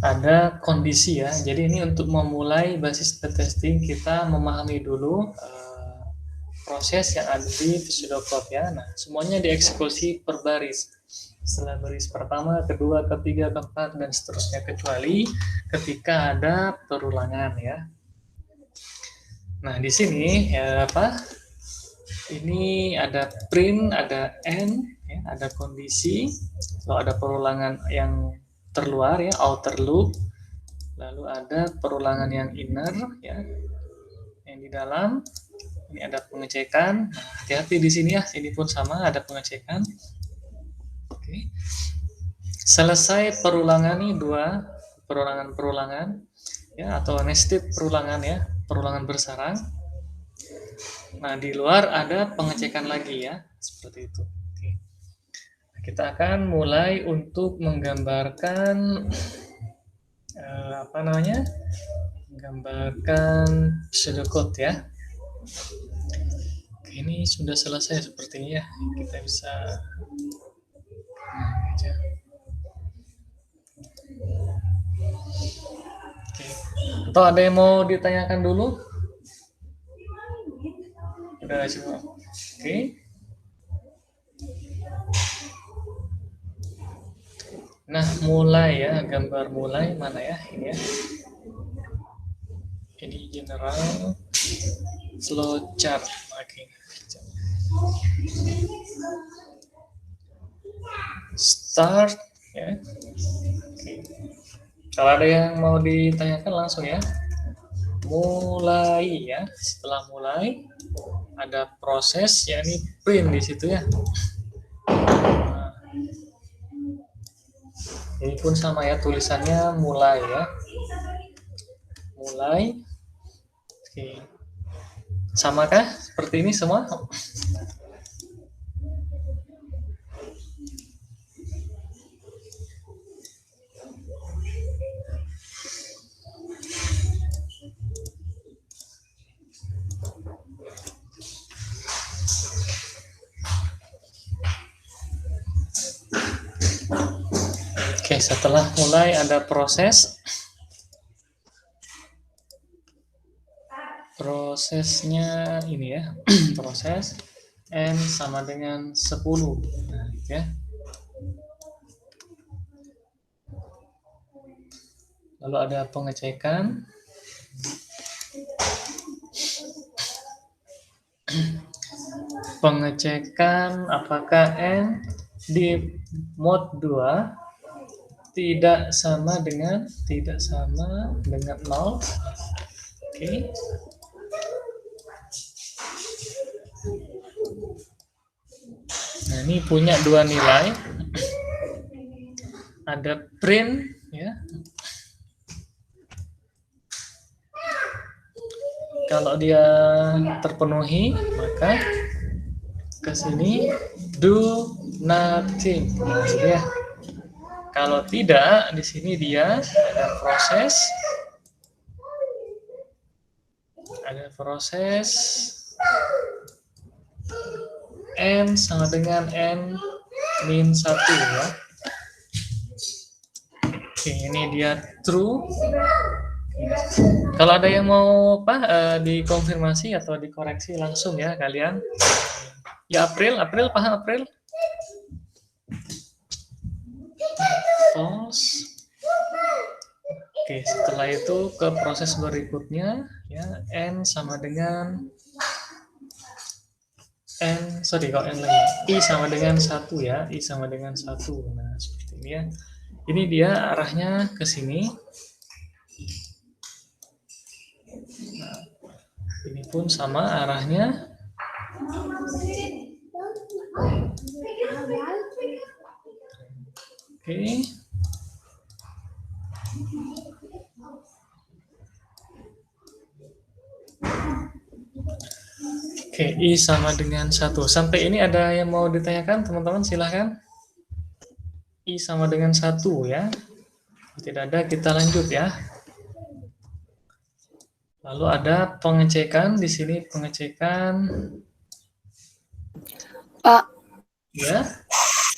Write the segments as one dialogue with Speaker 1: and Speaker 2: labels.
Speaker 1: ada kondisi ya. Jadi ini untuk memulai basis testing kita memahami dulu proses yang ada di pseudocode ya. Nah, semuanya dieksekusi per baris. Setelah baris pertama, kedua, ketiga, keempat, dan seterusnya kecuali ketika ada perulangan ya. Nah, di sini ya apa? Ini ada print, ada end, ya, ada kondisi, kalau ada perulangan yang terluar ya, outer loop, lalu ada perulangan yang inner ya, yang di dalam. Ini ada pengecekan. Nah, hati-hati di sini ya, ini pun sama ada pengecekan. Oke. Selesai perulangan ini dua perulangan ya, atau nested perulangan ya, perulangan bersarang. Nah, di luar ada pengecekan lagi ya, seperti itu. Oke. Nah, kita akan mulai untuk menggambarkan apa namanya? Menggambarkan pseudocode ya. Oke, ini sudah selesai sepertinya ya. Kita bisa Oke. Atau ada yang mau ditanyakan dulu? Udah semua. Oke. Nah, mulai ya, gambar mulai mana ya? Ini ya. Ini general flowchart. Oke. Start ya. Oke. Kalau ada yang mau ditanyakan langsung ya. Mulai ya. Setelah mulai ada proses yakni print di situ ya. Nah, ini pun sama ya, tulisannya mulai ya. Mulai. Oke. Samakah seperti ini semua? Oke, setelah mulai ada proses. Prosesnya ini ya, proses n sama dengan 10. Nah, ya. Lalu ada pengecekan. Pengecekan apakah n di mode 2 tidak sama dengan 0. Oke. Nah, ini punya dua nilai. Ada print ya. Kalau dia terpenuhi, maka ke sini do nothing. Nah, ini ya. Kalau tidak, di sini dia ada proses n sama dengan n min 1 ya. Oke, ini dia true. Kalau ada yang mau dikonfirmasi atau dikoreksi langsung ya kalian. Ya, April paham April? False. Oke, setelah itu ke proses berikutnya ya, n sama dengan i sama dengan 1 ya, i sama dengan 1. Nah, seperti ini ya. Ini dia arahnya ke sini. Nah, ini pun sama arahnya. Oke. Oke, I sama dengan 1. Sampai ini ada yang mau ditanyakan, teman-teman? Silahkan. I sama dengan 1 ya. Tidak ada, kita lanjut ya. Lalu ada pengecekan di sini, pengecekan.
Speaker 2: Pak.
Speaker 1: Ya.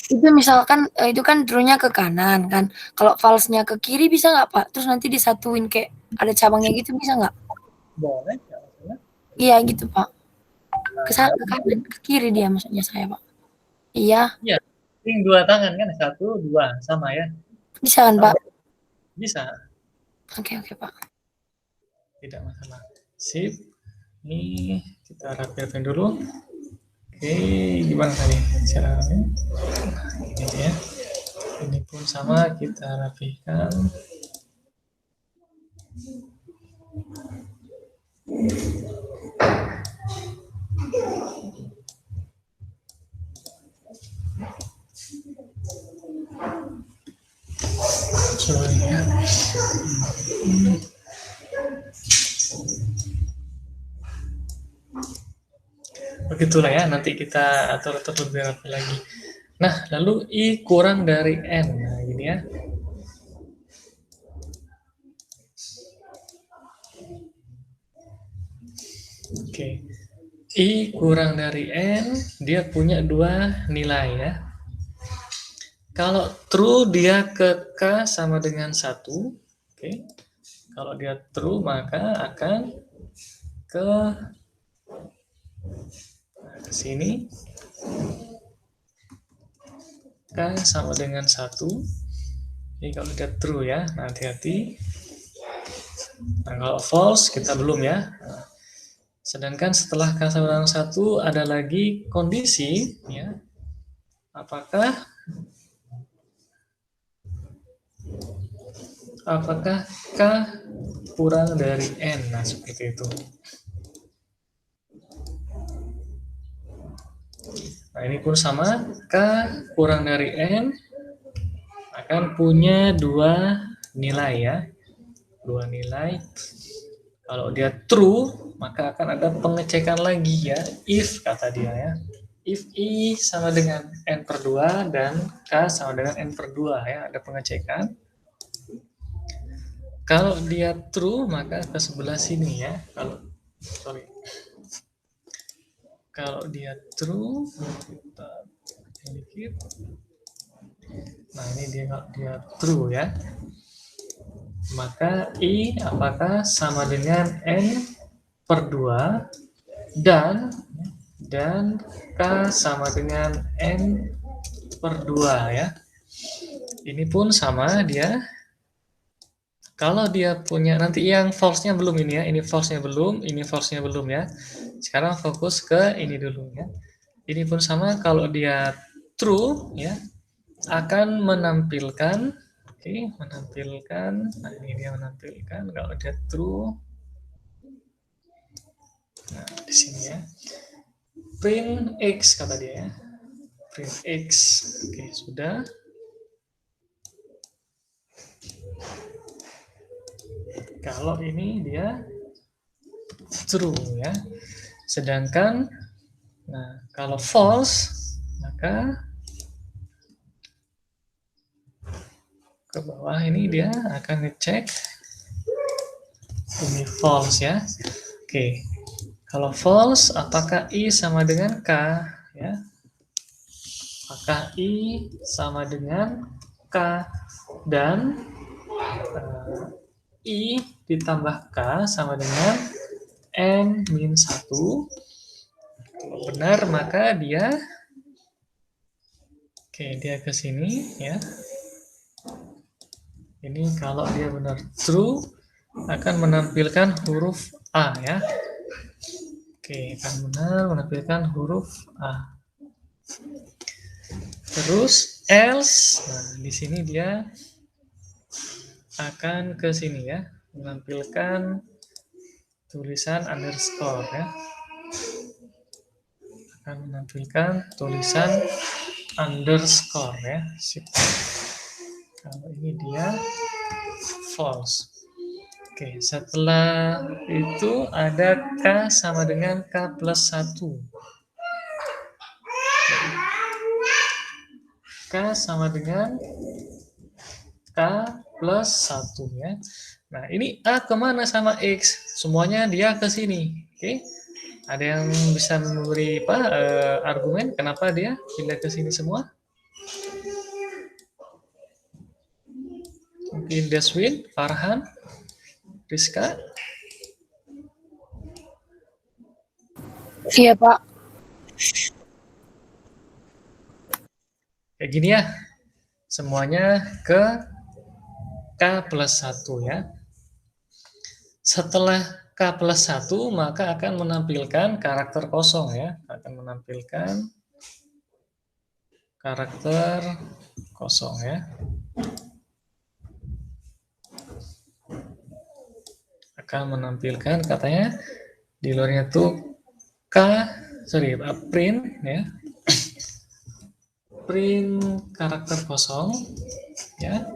Speaker 2: Itu misalkan itu kan true-nya ke kanan kan. Kalau false-nya ke kiri bisa nggak Pak? Terus nanti disatuin kayak ada cabangnya gitu bisa nggak?
Speaker 1: Boleh, nggak masalah.
Speaker 2: Iya gitu Pak. Ke
Speaker 1: Nah,
Speaker 2: kanan, ke kiri dia maksudnya saya Pak. Iya,
Speaker 1: iya, ring dua tangan kan, satu, dua, sama ya.
Speaker 2: bisa kan Pak?
Speaker 1: Sama, bisa,
Speaker 2: Oke oke Pak.
Speaker 1: tidak masalah. Sip, ini kita rapikan dulu. Oke, gimana tadi caranya? Ini ya. Ini pun sama kita rapikan. Sorry ya. Begitulah ya, nanti kita atur-atur lebih rapi lagi. Nah, lalu I kurang dari N. Nah, gini ya. Oke. I kurang dari N, dia punya dua nilai ya. Kalau true dia ke K sama dengan 1. Oke. Kalau dia true maka akan ke sini. K sama dengan 1. Ini kalau dia true ya. Nah, hati-hati. Nah, kalau false kita belum ya. Nah, sedangkan setelah K sama dengan 1 ada lagi kondisi ya. Apakah K kurang dari N? Nah, seperti itu. Nah, ini pun sama. K kurang dari N akan punya dua nilai ya. Dua nilai. Kalau dia true, maka akan ada pengecekan lagi ya. If kata dia ya. If I sama dengan N per 2 dan K sama dengan N per 2 ya. Ada pengecekan. Kalau dia true maka ke sebelah sini ya. Kalau dia true kita dikit. Nah, ini dia true ya. Maka I apakah sama dengan N per 2 dan K sama dengan N per 2 ya. Ini pun sama dia. Kalau dia punya, nanti yang false-nya belum ini ya, ini false-nya belum, ini false-nya belum ya. Sekarang fokus ke ini dulu ya. Ini pun sama, kalau dia true ya, akan menampilkan, oke, menampilkan, nah ini dia menampilkan, kalau dia true, nah di sini ya, print X kata dia ya, print X, oke sudah. Kalau ini dia true ya. Sedangkan nah kalau false maka ke bawah ini dia akan ngecek ini false ya. Oke. Kalau false apakah I sama dengan K ya? Apakah I sama dengan K dan I ditambah K sama dengan N-1. Kalau benar maka dia dia ke sini ya. Ini kalau dia benar true akan menampilkan huruf A ya. Akan benar menampilkan huruf A. Terus else, nah di sini dia akan ke sini ya, menampilkan tulisan underscore ya. Akan menampilkan tulisan underscore ya. Kalau ini dia false. Oke, setelah itu ada K sama dengan K plus 1. K sama dengan K plus 1 ya. Nah, ini A kemana sama X? Semuanya dia ke sini. Oke. Ada yang bisa memberi argumen kenapa dia pindah ke sini semua? mungkin Deswin, Farhan, Rizka.
Speaker 2: Iya, Pak.
Speaker 1: Kayak gini ya, semuanya ke K plus 1 ya. Setelah K plus 1, maka akan menampilkan karakter kosong ya. Akan menampilkan karakter kosong ya. Akan menampilkan katanya di luarnya tuh print ya. Print karakter kosong ya.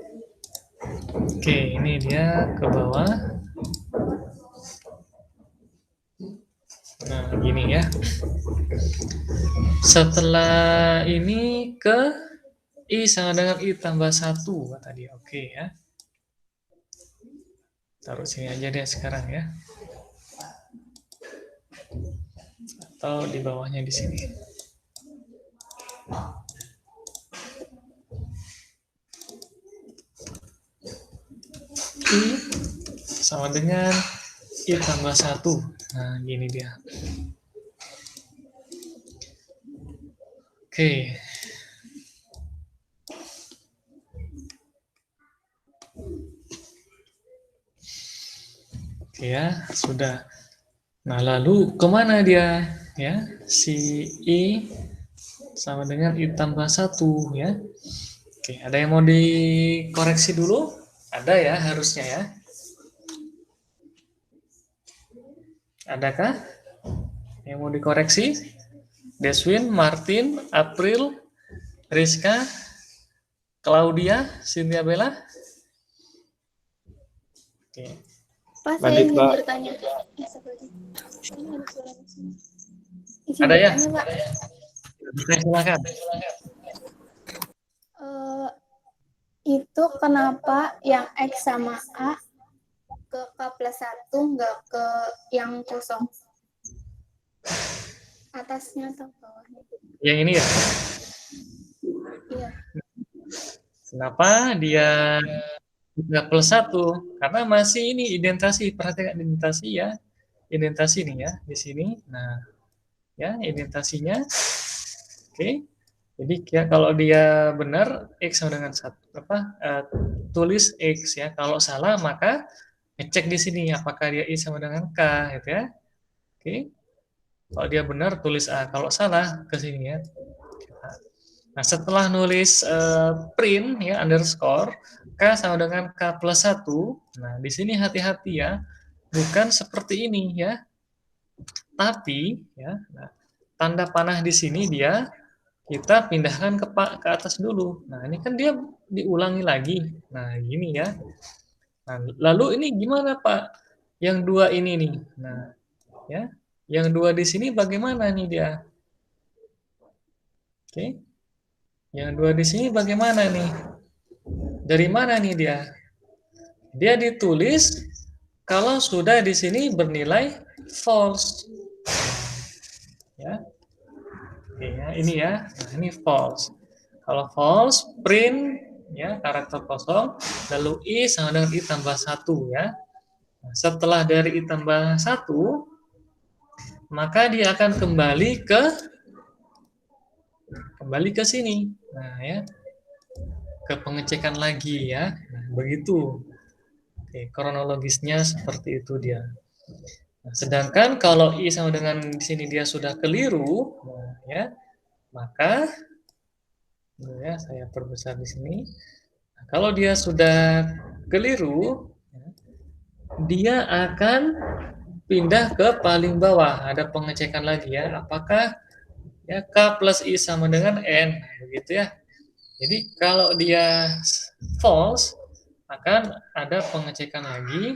Speaker 1: Oke, ini dia ke bawah. Nah, gini ya. Setelah ini ke I sama dengan I tambah 1 tadi. Oke ya. Taruh sini aja deh sekarang ya. Atau di bawahnya di sini. I sama dengan I tambah 1. Nah, gini dia. Oke. Oke ya, sudah. Nah, lalu kemana dia? Ya, si I sama dengan I tambah 1 ya. Oke, ada yang mau dikoreksi dulu? Ada ya, harusnya ya. Adakah yang mau dikoreksi? Deswin, Martin, April, Rizka, Claudia, Cynthia Bella. Oke.
Speaker 3: Pak, saya
Speaker 4: Lanjut,
Speaker 3: ingin
Speaker 4: Pak.
Speaker 3: bertanya.
Speaker 1: Ada ya?
Speaker 3: Izin bertanya, Pak.
Speaker 1: Silakan.
Speaker 3: Itu kenapa yang X sama A ke K plus 1 nggak ke yang kosong? Atasnya atau bawahnya?
Speaker 1: Yang ini ya.
Speaker 3: Iya.
Speaker 1: Kenapa dia tidak plus 1? Karena masih ini indentasi. Perhatikan indentasi ya. Indentasi nih ya di sini. Nah, ya indentasinya. Oke. Jadi ya, kalau dia benar X sama dengan 1 tulis X ya. Kalau salah maka ngecek di sini apakah dia I sama dengan K gitu ya. Oke. Kalau dia benar tulis A, kalau salah ke sini ya. Nah, setelah nulis print ya underscore K sama dengan K plus 1. Nah, di sini hati-hati ya. Bukan seperti ini ya. Tapi ya, nah, tanda panah di sini dia kita pindahkan ke atas dulu. Nah, ini kan dia diulangi lagi. Nah, gini ya. Nah, lalu ini gimana, Pak? Yang dua ini nih. Nah, ya. Yang dua di sini bagaimana nih dia? Oke. Yang dua di sini bagaimana nih? Dari mana nih dia? Dia ditulis kalau sudah di sini bernilai false. Ya. Oke, ya, ini ya. Nah, ini false. Kalau false, print ya karakter kosong, lalu I sama dengan I tambah 1 ya. Nah, setelah dari I tambah 1, maka dia akan kembali ke sini. Nah, ya. Ke pengecekan lagi ya. Nah, begitu. Oke, kronologisnya seperti itu dia. Nah, sedangkan kalau I sama dengan di sini dia sudah keliru, nah, ya, maka ya, saya perbesar di sini. Nah, kalau dia sudah keliru, dia akan pindah ke paling bawah. Ada pengecekan lagi ya, apakah ya K plus I sama dengan N, begitu ya. Jadi kalau dia false, akan ada pengecekan lagi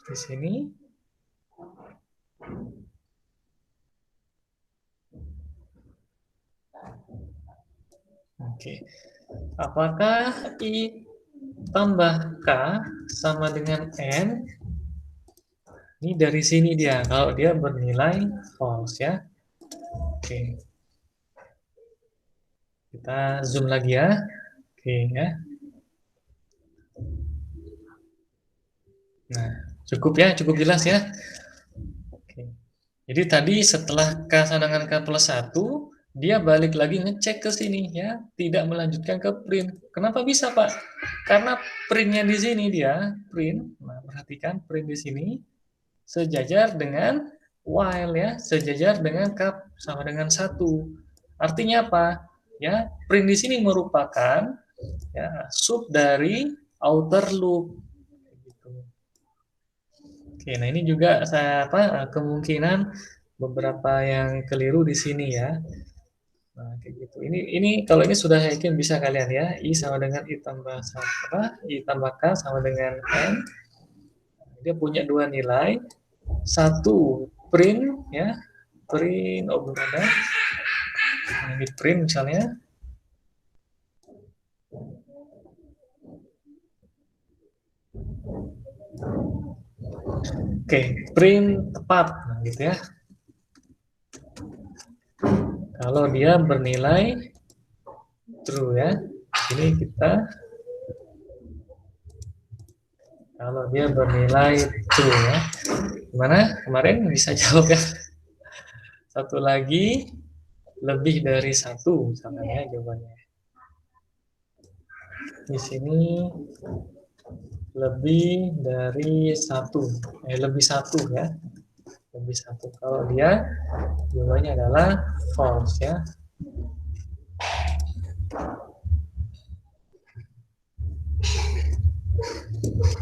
Speaker 1: di sini. Oke. Apakah I tambah K sama dengan N? Ini dari sini dia, kalau dia bernilai false ya. Oke. Kita zoom lagi ya. Oke ya. Nah, cukup ya, cukup jelas ya. Oke. Jadi tadi setelah K sama dengan K plus 1, dia balik lagi ngecek ke sini ya, tidak melanjutkan ke print. Kenapa bisa, Pak? Karena printnya di sini dia, print. Nah, perhatikan print di sini sejajar dengan while ya, sejajar dengan K sama dengan 1. Artinya apa? Ya, print di sini merupakan ya sub dari outer loop. Gitu. Oke, nah ini juga saya kemungkinan beberapa yang keliru di sini ya. Nah, kayak gitu. Ini kalau ini sudah yakin bisa kalian ya. I sama dengan I tambah I tambah K sama dengan N. Dia punya dua nilai. Satu print ya, print belum ada. Ini print misalnya. Oke, print tepat, nah, gitu ya. Kalau dia bernilai true ya, ini kita kalau dia bernilai true ya. Gimana? Kemarin bisa jawab ya. Satu lagi lebih dari satu misalkan ya jawabannya. Di sini lebih dari satu, lebih satu ya, lebih satu. Kalau dia jawabannya adalah false ya.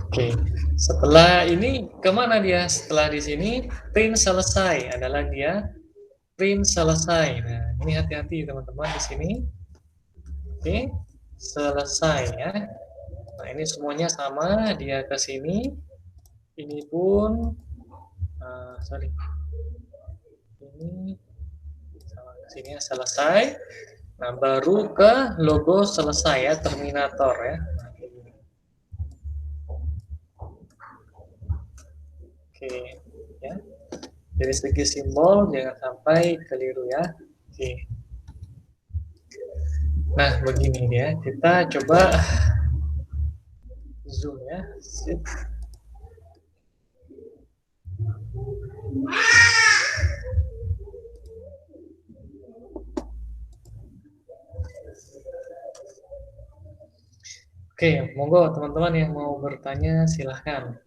Speaker 1: Oke, setelah ini kemana dia? Setelah di sini print selesai adalah dia print selesai. Nah, ini hati-hati teman-teman di sini. Oke, selesai ya. Nah, ini semuanya sama, dia ke sini. Ini pun sorry. Ini sama ke sini ya, selesai. Nah, baru ke logo selesai ya, terminator ya. Oke, ya. Dari segi simbol jangan sampai keliru ya. Oke. Nah, begini ya. Kita coba zoom ya. Sip. Oke, monggo teman-teman yang mau bertanya silahkan.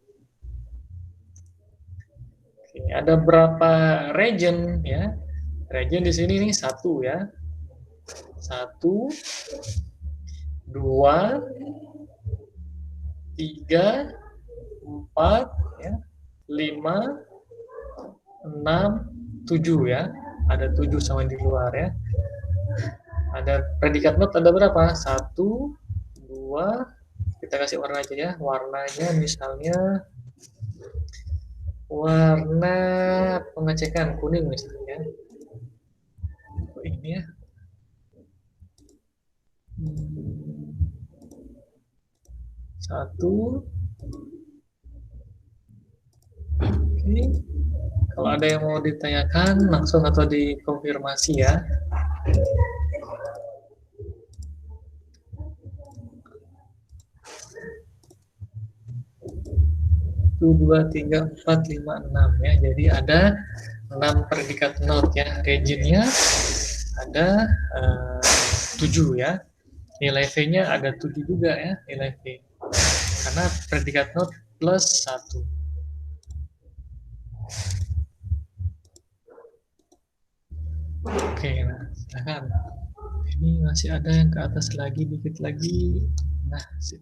Speaker 1: Oke, ada berapa region ya? Region di sini nih satu ya. 1, 2, 3, 4, ya, 5, 6, 7 ya. Ada 7 sama di luar ya. Ada predikat not ada berapa? 1, 2, kita kasih warna aja ya. Warnanya misalnya warna pengecekan kuning misalnya. Ini ya. Satu. Oke. Kalau ada yang mau ditanyakan langsung atau dikonfirmasi ya. 1, 2, 3, 4, 5, 6 ya. Jadi ada 6 predikat not ya. Regionnya ada 7 ya. Nilai V-nya ada 7 juga ya, nilai V. Karena predikat not plus 1. Oke, nah silakan. Ini masih ada yang ke atas lagi, dikit lagi. Nah, sip.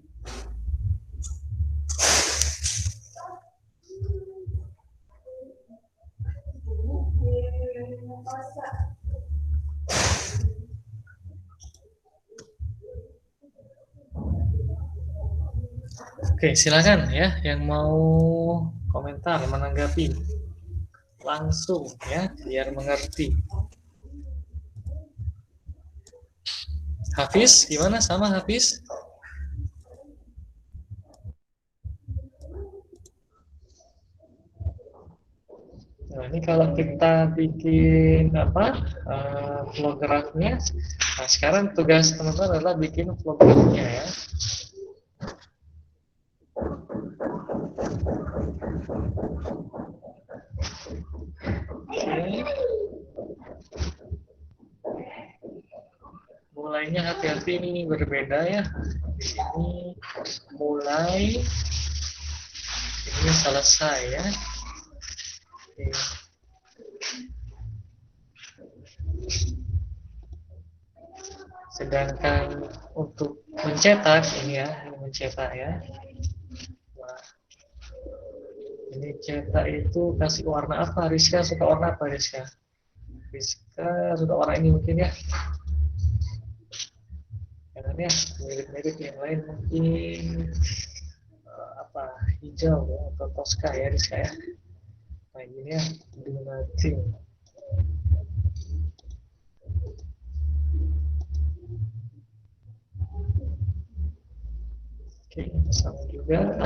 Speaker 1: Oke, silakan ya yang mau komentar, menanggapi langsung ya, biar mengerti. Hafiz, gimana sama Hafiz? Nah, ini kalau kita bikin flow graph-nya, nah sekarang tugas teman-teman adalah bikin flow graph-nya ya. Oke. Mulainya hati-hati, ini berbeda ya. Di sini mulai, ini selesai ya. Oke. Sedangkan untuk mencetak ini ya, mencetak ya. Wah, ini cetak itu kasih warna apa? Rizka suka warna apa, Rizka? Rizka suka warna ini mungkin ya. Jangan ya, mirip-mirip yang lain mungkin apa, hijau ya, atau toska ya, Rizka ya. Nah ini ya, donating. Oke, sama juga.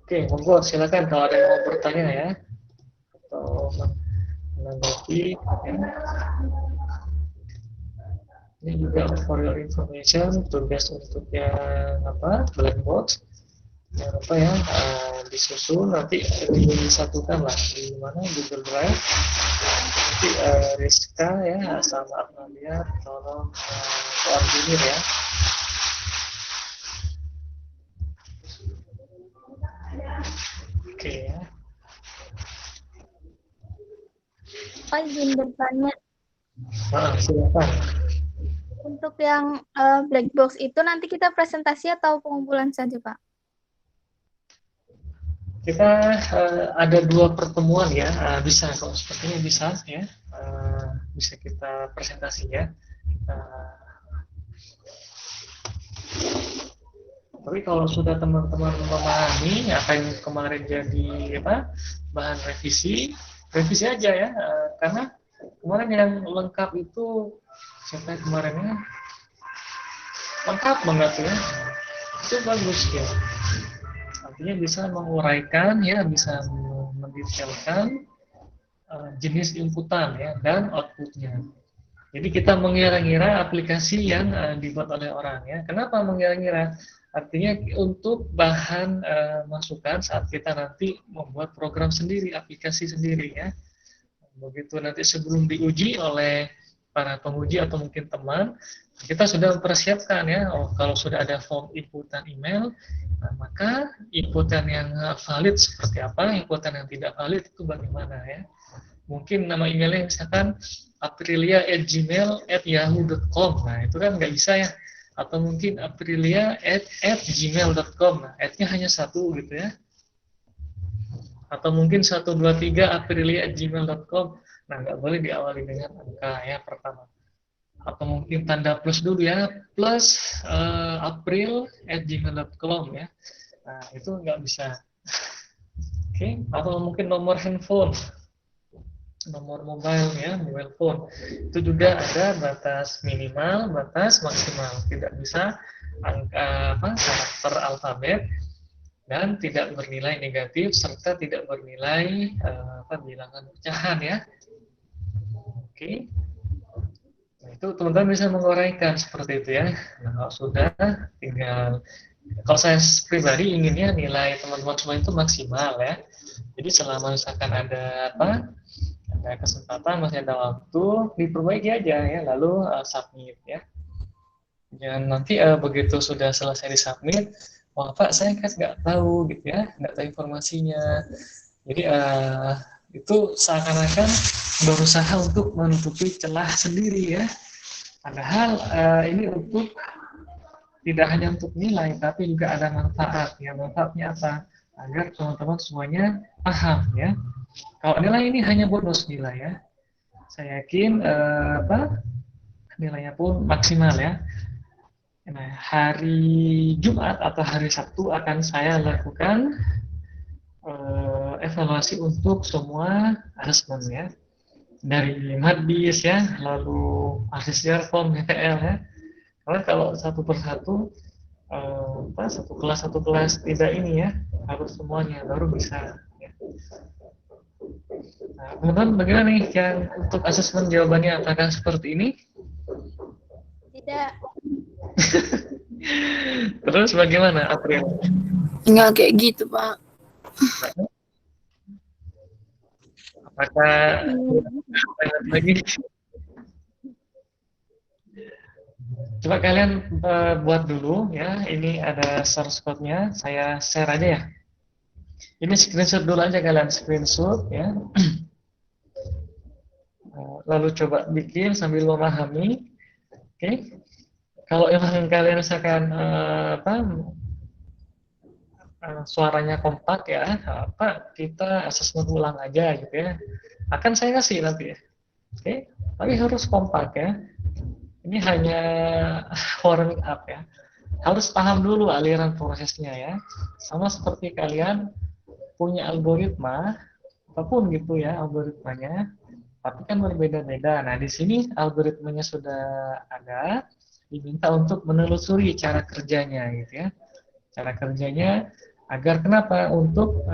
Speaker 1: Oke, monggo silakan kalau ada yang mau bertanya ya, atau menanggapi. Ya. Ini juga for your information, tugas untuk yang apa, black box, yang apa ya, disusun nanti disatukan lah di mana, Google Drive. Nanti Rizka ya sama Amalia tolong koordinir ya. Oke ya.
Speaker 3: Pak izin bertanya,
Speaker 1: Silakan.
Speaker 3: untuk yang black box itu nanti kita presentasi atau pengumpulan saja, Pak?
Speaker 1: Kita ada 2 pertemuan ya, bisa kok, sepertinya bisa ya, bisa kita presentasi ya. Tapi kalau sudah teman-teman memahami apa yang kemarin jadi apa, bahan revisi, revisi aja ya, karena kemarin yang lengkap itu siapa kemarinnya lengkap banget ya, itu bagus ya. Artinya bisa menguraikan ya, bisa mendetailkan jenis inputan ya dan outputnya. Jadi kita mengira-ngira aplikasi yang dibuat oleh orang ya. Kenapa mengira-ngira? Artinya untuk bahan masukan saat kita nanti membuat program sendiri, aplikasi sendiri ya. Begitu nanti sebelum diuji oleh para penguji atau mungkin teman, kita sudah mempersiapkan ya. Oh, kalau sudah ada form inputan email, nah, maka inputan yang valid seperti apa, inputan yang tidak valid itu bagaimana ya. Mungkin nama emailnya misalkan aprilia@gmail@yahoo.com. Nah, itu kan nggak bisa ya. Atau mungkin aprilia@gmail.com. Nah, @nya hanya 1 gitu ya. Atau mungkin 123 aprilia@gmail.com. Nah, nggak boleh diawali dengan angka ya pertama. Atau mungkin tanda plus dulu ya, plus april@gmail.com ya. Nah, itu nggak bisa. Oke, atau mungkin nomor handphone, nomor mobile ya, mobile phone, itu juga ada batas minimal, batas maksimal, tidak bisa angka apa, karakter alfabet, dan tidak bernilai negatif serta tidak bernilai apa, bilangan pecahan ya. Oke, nah, itu teman-teman bisa menguraikan seperti itu ya. Nah, kalau sudah, tinggal, kalau saya pribadi inginnya nilai teman-teman semua itu maksimal ya. Jadi selama misalkan ada apa, ada kesempatan, masih ada waktu, diperbaiki aja ya, lalu submit ya. Jangan nanti begitu sudah selesai disubmit, wah Pak saya kan nggak tahu gitu ya, nggak tahu informasinya. Jadi itu seakan-akan berusaha untuk menutupi celah sendiri ya. Padahal ini untuk tidak hanya untuk nilai, tapi juga ada manfaat ya. Manfaatnya apa? Agar teman-teman semuanya paham ya. Kalau nilai ini hanya bonus nilai ya, saya yakin apa, nilainya pun maksimal ya. Nah, hari Jumat atau hari Sabtu akan saya lakukan evaluasi untuk semua asesmen ya, dari Madbis ya, lalu asesor form GTL ya. Karena kalau satu persatu satu kelas tidak ini ya, harus semuanya baru bisa ya. Nah, teman-teman bagaimana nih yang untuk asesmen jawabannya, apakah seperti ini?
Speaker 3: Ada.
Speaker 1: Terus bagaimana, April?
Speaker 2: Nggak kayak gitu, Pak.
Speaker 1: Apakah lagi? Coba kalian buat dulu ya. Ini ada source code-nya. Saya share aja ya. Ini screenshot dulu aja kalian, screenshot ya. Lalu coba bikin sambil memahami. Oke. Kalau emang kalian misalkan suaranya kompak ya, kita asesmen ulang aja gitu ya. Akan saya kasih nanti ya. Oke. Tapi harus kompak ya. Ini hanya warming up ya. Harus paham dulu aliran prosesnya ya. Sama seperti kalian punya algoritma, apapun gitu ya algoritmanya, tapi kan berbeda-beda. Nah, di sini algoritmanya sudah ada, diminta untuk menelusuri cara kerjanya gitu ya. Cara kerjanya agar kenapa? Untuk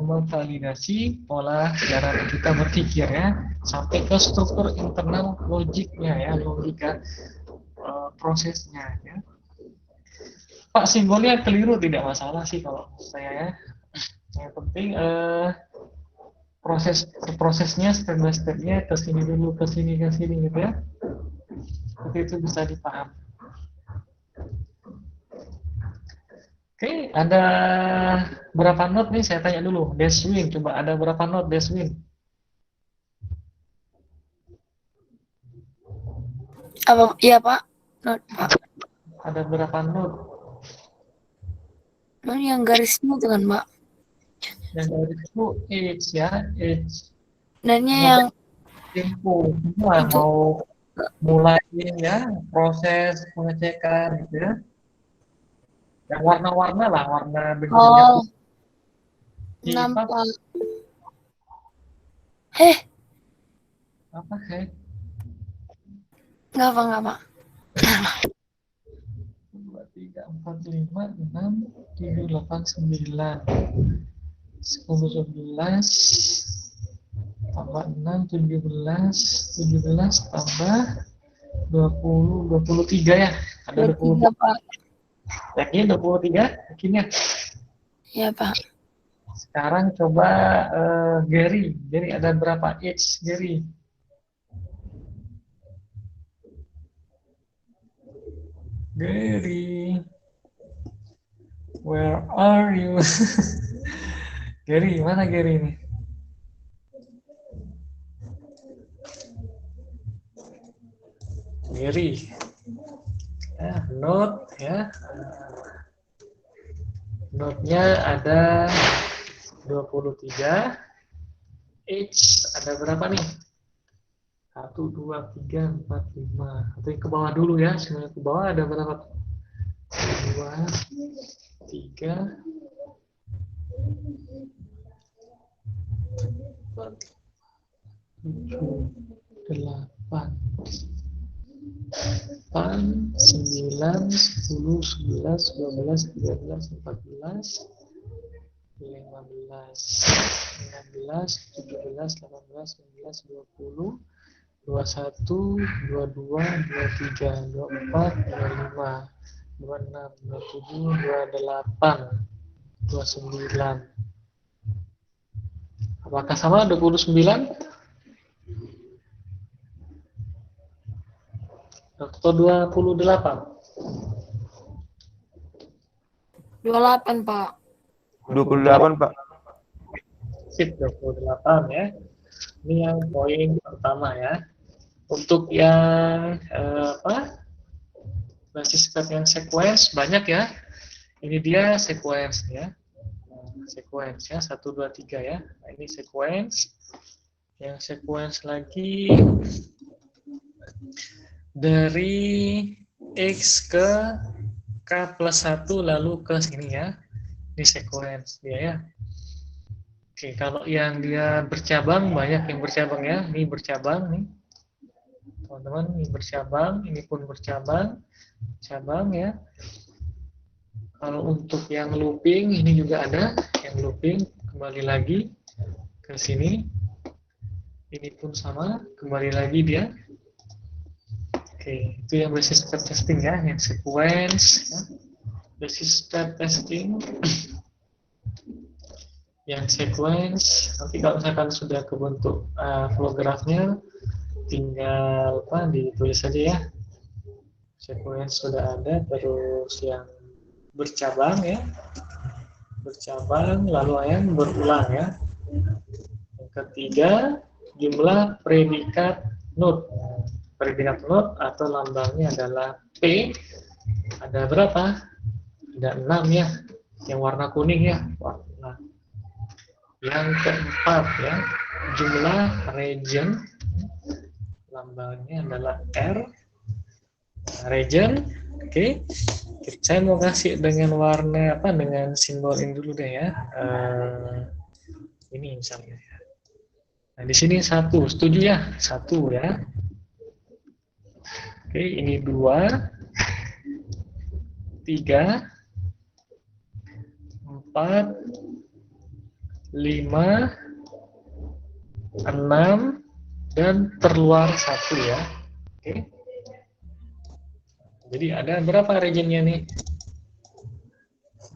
Speaker 1: memvalidasi pola cara kita berpikir ya, sampai ke struktur internal logiknya ya, logika prosesnya ya. Pak, simbolnya keliru tidak masalah sih kalau saya ya. Yang penting prosesnya step by stepnya ke sini dulu, ke sini gitu ya. Tapi itu bisa dipaham. Oke, ada berapa not nih? Saya tanya dulu. Deswin, coba ada berapa not Deswin?
Speaker 2: Apa? Iya, Pak. Not, Pak.
Speaker 1: Ada berapa not?
Speaker 2: Not yang garisnya itu kan, Pak.
Speaker 1: Yang dari itu H ya, H.
Speaker 2: Dannya yang
Speaker 1: Info semua
Speaker 2: itu.
Speaker 1: mau mulai ya proses pengecekan gitu ya. Yang warna-warna lah, warna bentuknya
Speaker 2: Oh,
Speaker 1: putih.
Speaker 2: nampak.
Speaker 1: Apa sih?
Speaker 2: Nggak apa.
Speaker 1: 2, 3, 4, 5, 6, 7, 8, 9, 10, 11, tambah 6, 17 tambah 20, 23 ya. Ada
Speaker 2: 23, Pak.
Speaker 1: Yakin 23? Yakin ya?
Speaker 2: Iya, Pak.
Speaker 1: Sekarang coba Gary. Gary ada berapa H, Gary? Gary, where are you? Gary, mana Gary ini? Gary, ya, note ya, note-nya ada 23, H ada berapa nih? 1, 2, 3, 4, 5. Atau ke bawah dulu ya, semuanya ke bawah ada berapa? 2, 3, 4, 7, 8, 9, 10, 11, 12, 13, 14, 15, 16, 17, 18, 19, 20, 21, 22, 23, 24, 25, 26, 27, 28, 29. Apakah sama 29? Atau 28?
Speaker 2: 28, Pak.
Speaker 4: 28, Pak.
Speaker 1: Sip, 28 ya. Ini yang poin pertama ya. Untuk yang basis code yang sequence banyak ya. Ini dia sequence ya. Sequence ya, 1, 2, 3 ya. Nah, ini sequence. Yang sequence lagi dari X ke K plus 1 lalu ke sini ya. Ini sequence dia ya. Oke, kalau yang dia bercabang, banyak yang bercabang ya. Ini bercabang nih. Teman-teman, ini bercabang, ini pun bercabang. Cabang ya. Kalau untuk yang looping, ini juga ada yang looping. Kembali lagi ke sini. Ini pun sama, kembali lagi dia. Oke, itu yang basis pair testing ya, yang sequence, ya. Basis pair testing, yang sequence. Nanti kalau misalkan sudah kebentuk flow graph-nya, tinggal ditulis saja ya. Sequence sudah ada, terus yang bercabang ya, bercabang, lalu yang berulang ya. Yang ketiga, jumlah predikat node. Predikat node atau lambangnya adalah P. Ada berapa? Ada 6 ya, yang warna kuning ya. Nah, yang keempat ya, jumlah region, lambangnya adalah R. Region, oke. Saya mau kasih dengan warna dengan simbol ini dulu deh ya. Ini misalnya. Nah di sini 1, setuju ya? 1 ya. Oke, ini 2, 3, 4, 5, 6, dan terluar 1 ya. Oke. Jadi ada berapa regionnya nih?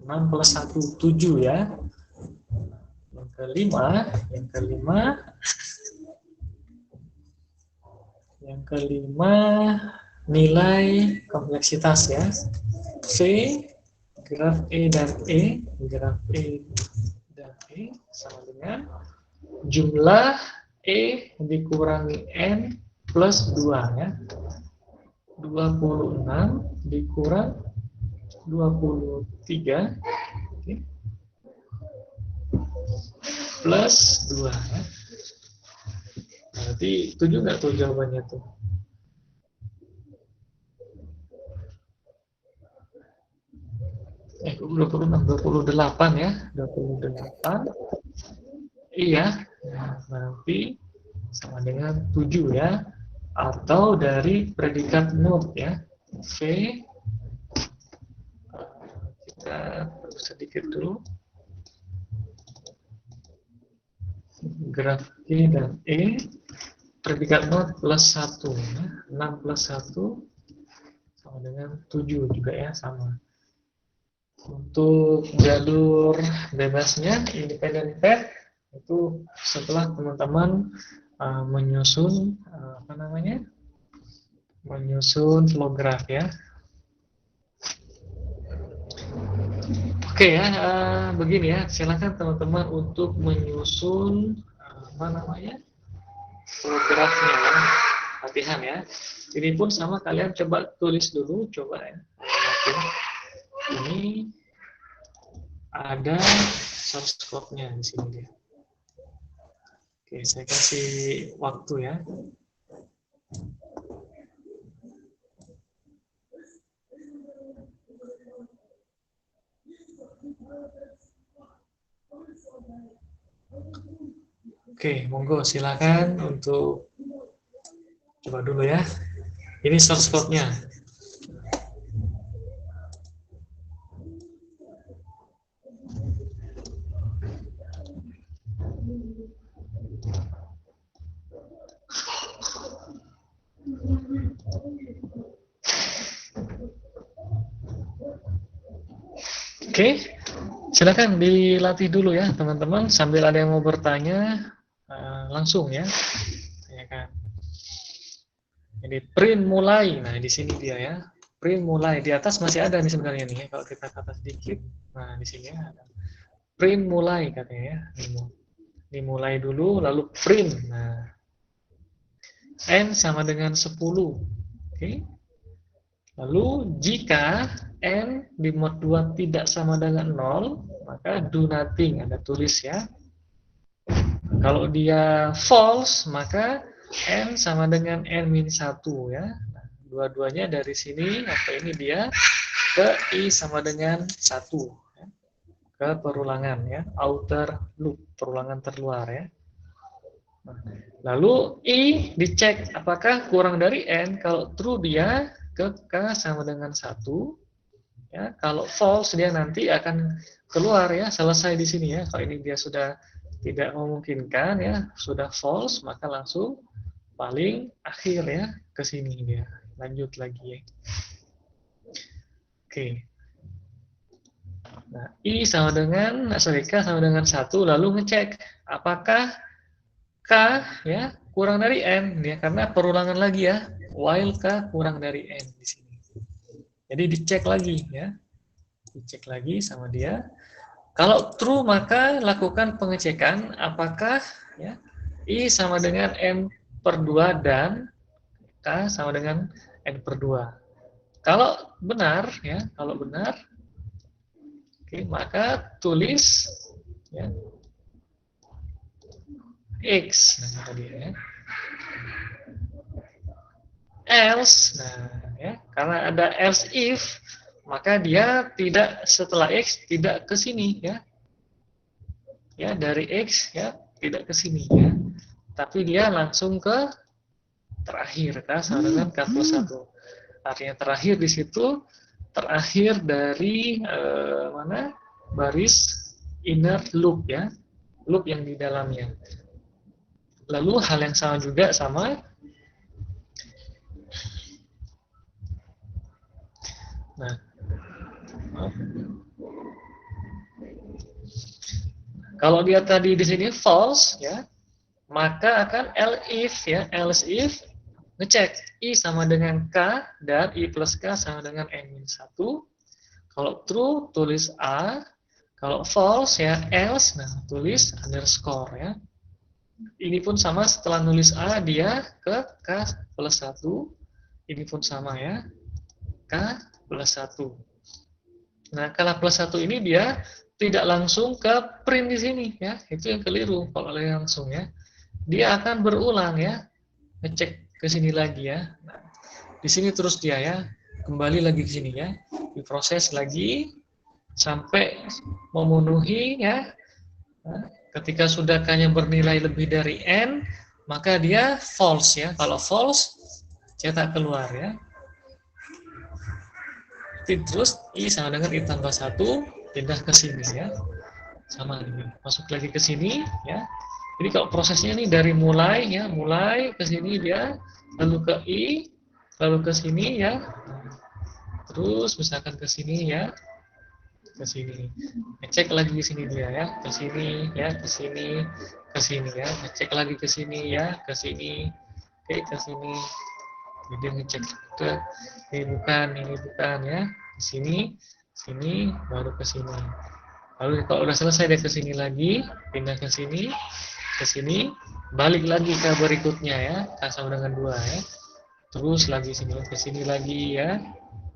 Speaker 1: 6 plus 1, 7 ya. Yang kelima nilai kompleksitas ya. V, graf E dan E, sama dengan jumlah E dikurangi N plus 2 ya. 26 dikurang 23 plus 2 ya. Berarti 7 nggak tuh jawabannya tuh? Eh, 28 ya, 28. Iya, nah, berarti sama dengan 7 ya, atau dari predikat node ya. V, kita perlu sedikit dulu. Graf E dan E, predikat node plus 1 ya. 6 plus 1 sama dengan 7 juga ya, sama. Untuk jalur bebasnya, independent path, itu setelah teman-teman menyusun menyusun flow graph ya. Oke ya, begini ya, silakan teman-teman untuk menyusun flow graph-nya ya. Latihan ya. Ini pun sama, kalian coba tulis dulu, coba ya. Ini ada source code-nya di sini dia. Oke, saya kasih waktu ya. Oke, monggo silakan untuk coba dulu ya. Ini source code-nya. Oke, silakan dilatih dulu ya teman-teman. Sambil ada yang mau bertanya, langsung ya. Ya kan. Jadi print mulai. Nah di sini dia ya. Print mulai, di atas masih ada nih sebenarnya nih. Kalau kita ke atas sedikit, nah di sini ada. Print mulai katanya ya. Dimulai dulu, lalu print. Nah, N sama dengan 10. Oke. Lalu jika N di mod 2 tidak sama dengan 0, maka do nothing, ada tulis ya. Kalau dia false, maka N sama dengan N-1 ya. Nah, dua-duanya dari sini, ini dia, ke I sama dengan 1. Ya. Ke perulangan ya, outer loop, perulangan terluar ya. Nah, lalu I dicek apakah kurang dari N, kalau true dia ke K sama dengan 1 ya, kalau false dia nanti akan keluar ya, selesai di sini ya. Kalau ini dia sudah tidak memungkinkan ya, sudah false, maka langsung paling akhir ya, ke sini dia. lanjut lagi ya. Oke. Nah, K sama dengan 1, lalu ngecek apakah K ya kurang dari N ya, karena perulangan lagi ya, while K kurang dari N di sini. Jadi dicek lagi ya. Dicek lagi sama dia. Kalau true maka lakukan pengecekan apakah ya I sama dengan N per 2 dan K sama dengan N per 2. Kalau benar ya, kalau benar, oke, maka tulis ya X, nah tadi ya. Else, nah ya, karena ada else if, maka dia tidak setelah X tidak ke sini ya. Ya, dari X ya tidak ke sini ya. Tapi dia langsung ke terakhir K sama dengan K plus 1. Artinya terakhir di situ terakhir dari mana? Baris inner loop ya. Loop yang di dalamnya. Lalu hal yang sama juga sama kalau dia tadi di sini false ya, maka akan else if ngecek I sama dengan K dan I plus K sama dengan N-1. Kalau true tulis A, kalau false ya else, nah tulis underscore ya. Ini pun sama, setelah nulis A dia ke K plus 1. Ini pun sama ya, K plus 1. Nah, K plus 1 ini dia tidak langsung ke print di sini ya. Itu yang keliru kalau langsung ya. Dia akan berulang ya. Ngecek ke sini lagi ya. Nah, di sini terus dia ya, kembali lagi ke sini ya. Diproses lagi sampai memenuhi ya. Nah, ketika sudah K-nya bernilai lebih dari N, maka dia false ya. Kalau false, cetak keluar ya. Terus I sama dengan I tambah 1, pindah ke sini ya. Sama ini. Masuk lagi ke sini ya. Jadi kalau prosesnya ini dari mulai ya, mulai ke sini dia, lalu ke I, lalu ke sini ya. Terus misalkan ke sini ya. Ke sini. Ngecek lagi di sini dia ya, ke sini ya, ke sini, ke sini ya. Ngecek lagi ke sini ya, ke sini. Oke, ke sini. Jadi ngecek ke ini bukan ya, ke sini, sini, baru ke sini. Lalu kalau udah selesai dia ke sini lagi, pindah ke sini, balik lagi ke berikutnya ya, K sama dengan 2 ya. Terus lagi sini, ke sini lagi ya,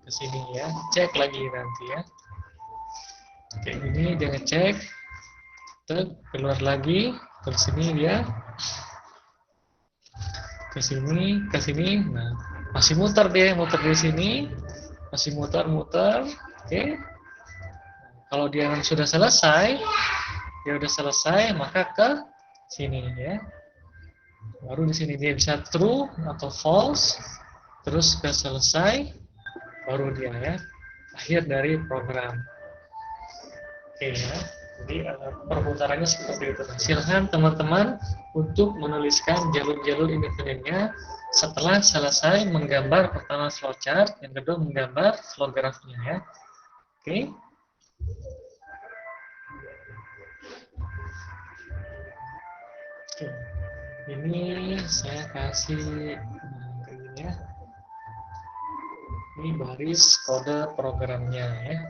Speaker 1: ke sini ya, cek lagi nanti ya. Kayak gini dia ngecek, keluar lagi, ke sini dia. Ke sini, nah masih muter dia, muter di sini, masih muter, oke. Kalau dia sudah selesai, maka ke sini ya. Baru di sini dia bisa true atau false, terus ke selesai, baru dia ya akhir dari program. Oke ya. Jadi perputarannya seperti itu. Silahkan teman-teman untuk menuliskan jalur-jalur independennya setelah selesai menggambar pertama flowchart, yang kedua menggambar flow graph-nya ya. Oke. Oke. Ini saya kasih ini ya. Ini baris kode programnya ya.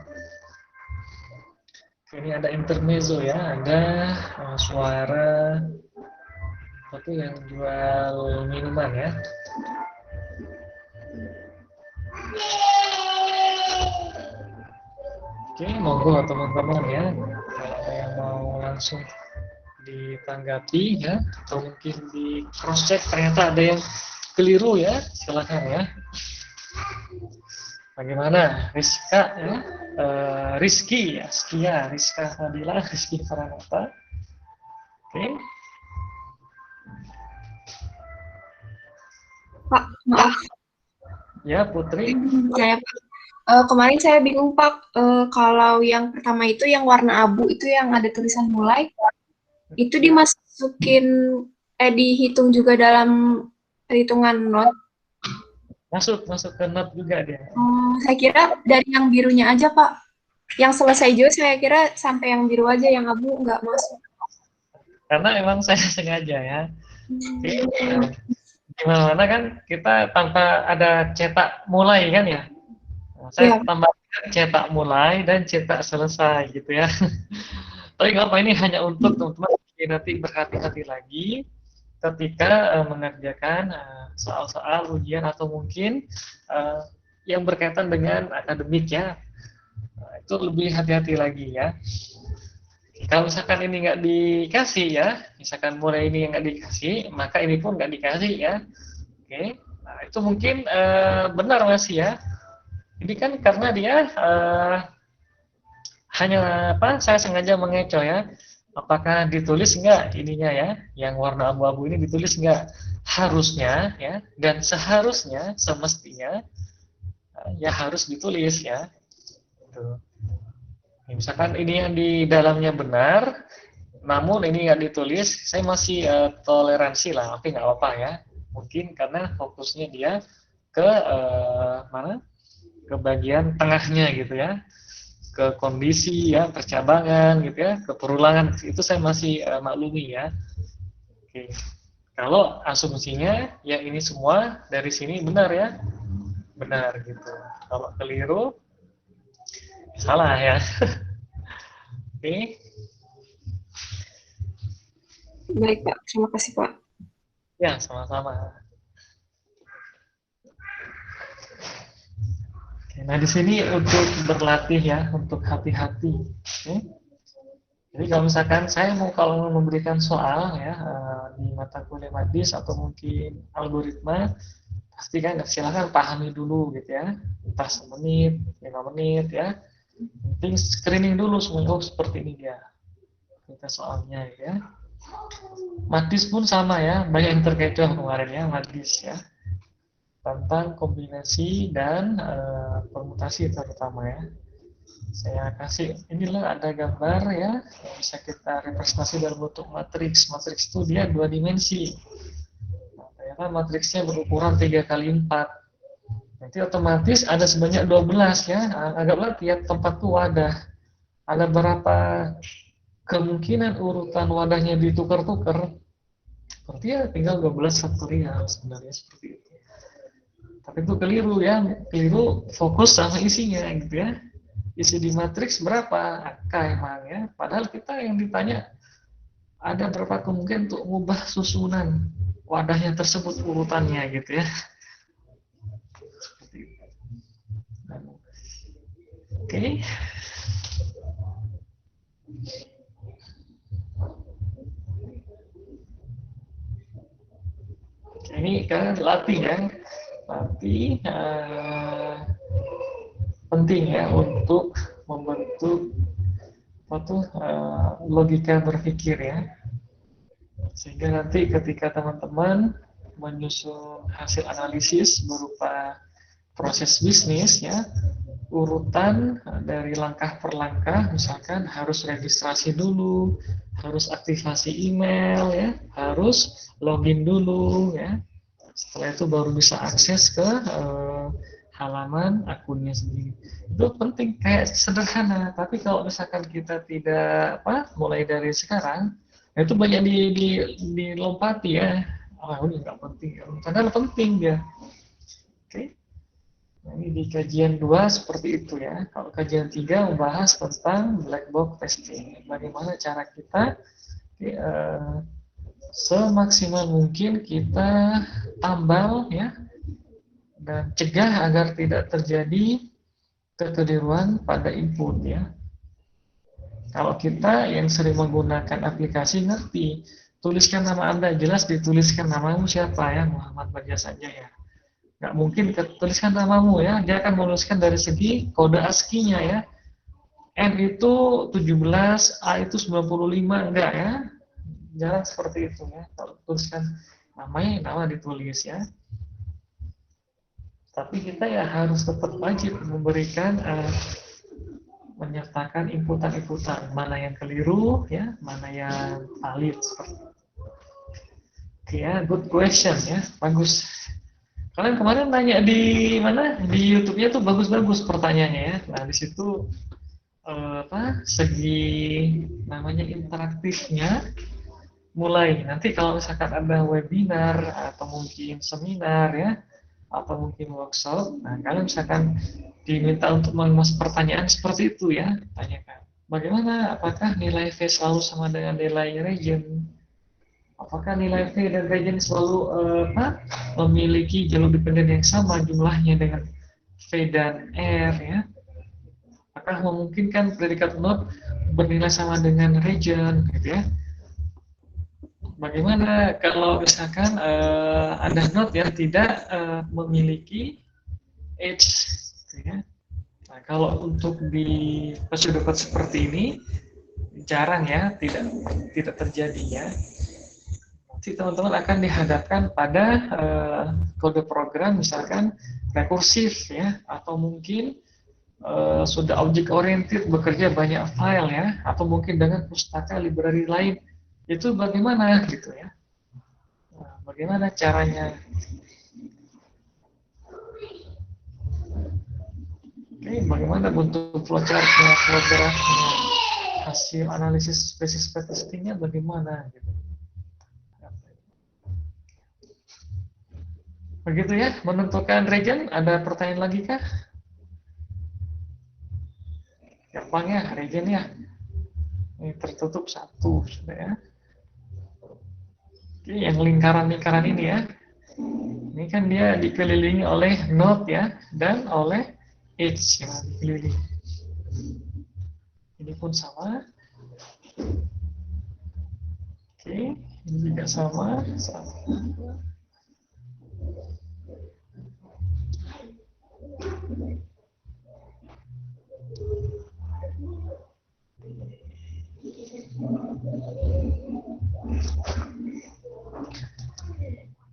Speaker 1: Ini ada intermezzo ya, ada suara satu yang jual minuman ya. Oke, monggo teman-teman ya, kalau ada yang mau langsung ditanggapi ya, atau mungkin di cross check ternyata ada yang keliru ya, silakan ya. Bagaimana Rizka ya? Rizky ya, Rizka Fadila, Rizky Faranata. Oke.
Speaker 3: Pak, maaf.
Speaker 1: Ya, Putri.
Speaker 3: Saya kemarin saya bingung Pak, kalau yang pertama itu yang warna abu itu yang ada tulisan mulai, itu dimasukin, dihitung juga dalam hitungan not.
Speaker 1: masuk ke note juga dia.
Speaker 3: Saya kira dari yang birunya aja, Pak. Yang selesai juga saya kira sampai yang biru aja, yang abu nggak masuk.
Speaker 1: Karena emang saya sengaja ya. Di mana kan kita tanpa ada cetak mulai kan ya. Nah, saya tambahkan cetak mulai dan cetak selesai gitu ya. Tapi nggak apa, ini hanya untuk teman-teman nanti berhati-hati lagi ketika mengerjakan soal-soal ujian atau mungkin yang berkaitan dengan akademik ya. Itu lebih hati-hati lagi ya. Kalau misalkan ini nggak dikasih ya, misalkan mulai ini nggak dikasih, maka ini pun nggak dikasih ya. Oke, nah itu mungkin benar masih ya. Ini kan karena dia hanya apa? Saya sengaja mengecoh ya. Apakah ditulis nggak ininya ya? Yang warna abu-abu ini ditulis nggak? Harusnya ya, dan seharusnya, semestinya ya harus ditulis ya. Gitu. Misalkan ini yang di dalamnya benar, namun ini nggak ditulis, saya masih toleransi lah, oke nggak apa-apa ya. Mungkin karena fokusnya dia ke mana? Ke bagian tengahnya gitu ya, ke kondisi ya, percabangan gitu ya, ke perulangan, itu saya masih maklumi ya. Oke. Kalau asumsinya ya ini semua dari sini benar ya, benar gitu. Kalau keliru salah ya. Oke.
Speaker 3: Baik, Pak. Terima kasih, Pak.
Speaker 1: Ya, sama-sama. Oke, nah, di sini untuk berlatih ya, untuk hati-hati. Oke. Jadi kalau misalkan saya kalau memberikan soal ya di mata kuliah madis atau mungkin algoritma, pasti kan silahkan pahami dulu gitu ya, entah 1 menit, 5 menit ya. Penting screening dulu semua, seperti ini dia kita soalnya ya. Madis pun sama ya, banyak yang terkecoh kemarin ya madis ya, tentang kombinasi dan permutasi terutama ya. Saya kasih inilah ada gambar ya, yang bisa kita representasi dalam bentuk matriks. Matriks itu dia 2 dimensi. Nah, ternyata matriksnya berukuran 3x4. Nanti otomatis ada sebanyak 12 ya. Anggaplah tiap tempat tuh wadah. Ada berapa kemungkinan urutan wadahnya ditukar-tukar? Berarti ya tinggal 12 faktorial sebenarnya seperti itu. Tapi itu keliru ya. Keliru fokus sama isinya gitu ya. Isi di matriks berapa? Angka emang ya. Padahal kita yang ditanya ada berapa kemungkinan untuk mengubah susunan wadahnya tersebut urutannya gitu ya. Oke. Ini kan latih ya, latih penting ya untuk membentuk logika berpikir ya, sehingga nanti ketika teman-teman menyusun hasil analisis berupa proses bisnis ya, urutan dari langkah per langkah, misalkan harus registrasi dulu, harus aktivasi email ya, harus login dulu ya. Setelah itu baru bisa akses ke halaman akunnya sendiri. Itu penting, kayak sederhana, tapi kalau misalkan kita tidak mulai dari sekarang, itu banyak dilompati ya. Ini nggak penting, padahal penting dia. Oke. Nah, ini di kajian 2 seperti itu ya. Kalau kajian 3 membahas tentang black box testing. Bagaimana cara kita semaksimal mungkin kita tambal ya, dan cegah agar tidak terjadi kekeliruan pada input ya. Kalau kita yang sering menggunakan aplikasi ngerti, tuliskan nama Anda, jelas dituliskan namamu siapa ya, Muhammad Bagja saja ya. Nggak mungkin tuliskan namamu ya, dia akan menuliskan dari segi kode ASCII-nya ya. N itu 17, A itu 95, enggak ya. Jangan seperti itu ya. Kalau tuliskan namanya, nama ditulis ya. Tapi kita ya harus tetap wajib memberikan menyertakan inputan-inputan, mana yang keliru ya, mana yang valid seperti itu. Oke ya, good question ya, bagus. Kalian kemarin nanya di mana? Di YouTube-nya tuh bagus-bagus pertanyaannya ya. Nah, di situ segi namanya interaktifnya mulai nanti kalau misalkan ada webinar atau mungkin seminar ya atau mungkin workshop, nah kalian misalkan diminta untuk mengemas pertanyaan seperti itu ya, tanyakan bagaimana, apakah nilai V selalu sama dengan nilai region, apakah nilai V dan region selalu memiliki jalur dependen yang sama jumlahnya dengan V dan R ya, apakah memungkinkan predikat node bernilai sama dengan region gitu ya. Bagaimana kalau misalkan ada node yang tidak memiliki edge, gitu ya. Nah, kalau untuk di pseudotype seperti ini jarang ya, tidak terjadi ya. Nanti teman-teman akan dihadapkan pada kode program misalkan rekursif ya, atau mungkin sudah object oriented bekerja banyak file ya, atau mungkin dengan pustaka library lain. Itu bagaimana gitu ya? Nah, bagaimana caranya? Oke, bagaimana bentuk flowchart-nya, flow graph-nya, hasil analisis basis testingnya bagaimana? Gitu. Begitu ya, menentukan region. Ada pertanyaan lagi kah? Gampang ya, region ya. Ini tertutup satu sudah ya. Oke, yang lingkaran-lingkaran ini ya. Ini kan dia dikelilingi oleh node ya dan oleh edge yang dikelilingi. Ini pun sama. Oke, ini juga sama.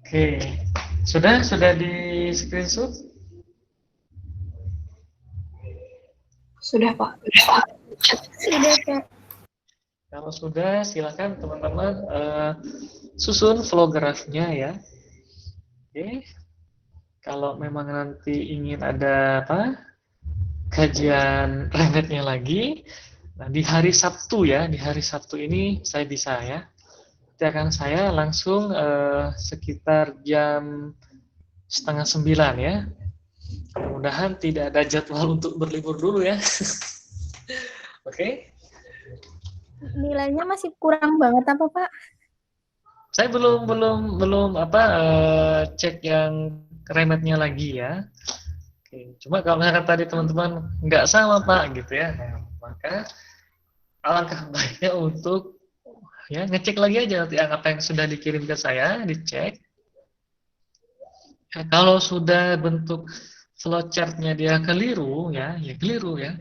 Speaker 1: Oke, sudah di screenshot?
Speaker 3: Sudah, Pak.
Speaker 5: Sudah, Kak.
Speaker 1: Kalau sudah, silakan teman-teman susun flow graph-nya ya. Oke. Kalau memang nanti ingin ada kajian remetnya lagi, nah di hari Sabtu ya, di hari Sabtu ini saya bisa ya. Nanti akan saya langsung sekitar jam 8:30 ya. Mudah-mudahan tidak ada jadwal untuk berlibur dulu ya. Oke.
Speaker 5: Nilainya masih kurang banget apa, Pak?
Speaker 1: Saya belum cek yang remetnya lagi ya. Oke. Cuma kalau misalkan tadi teman-teman nggak sama Pak gitu ya, nah, maka alangkah baiknya untuk ya ngecek lagi aja nanti apa yang sudah dikirim ke saya, dicek. Ya, kalau sudah bentuk flowchart-nya dia keliru ya keliru ya.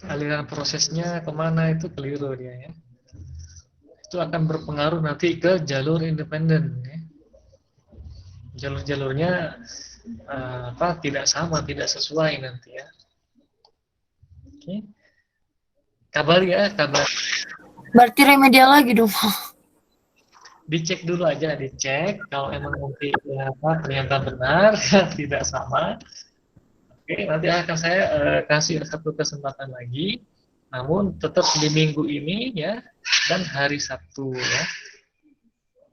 Speaker 1: Aliran prosesnya kemana itu keliru dia ya. Itu akan berpengaruh nanti ke jalur independen ya. Jalur-jalurnya tidak sama, tidak sesuai nanti ya. Oke. Kabar.
Speaker 2: Berarti remedial lagi dong.
Speaker 1: Dicek dulu aja, dicek kalau emang mungkin ternyata benar tidak sama. Oke, nanti akan saya kasih satu kesempatan lagi, namun tetap di minggu ini ya dan hari Sabtu ya.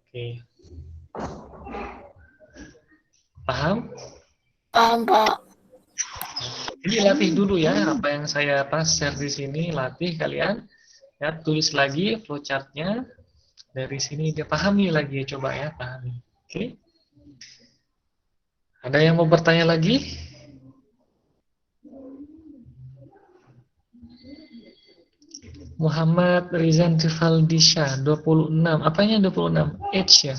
Speaker 1: Oke, paham?
Speaker 2: Paham, Pak.
Speaker 1: Ini latih dulu ya apa yang saya share di sini, latih kalian ya, tulis lagi flowchart-nya. Dari sini dia pahami lagi, coba ya pahami. Oke. Ada yang mau bertanya lagi? Muhammad Rizan Tifaldisha 26. Apanya 26? H ya?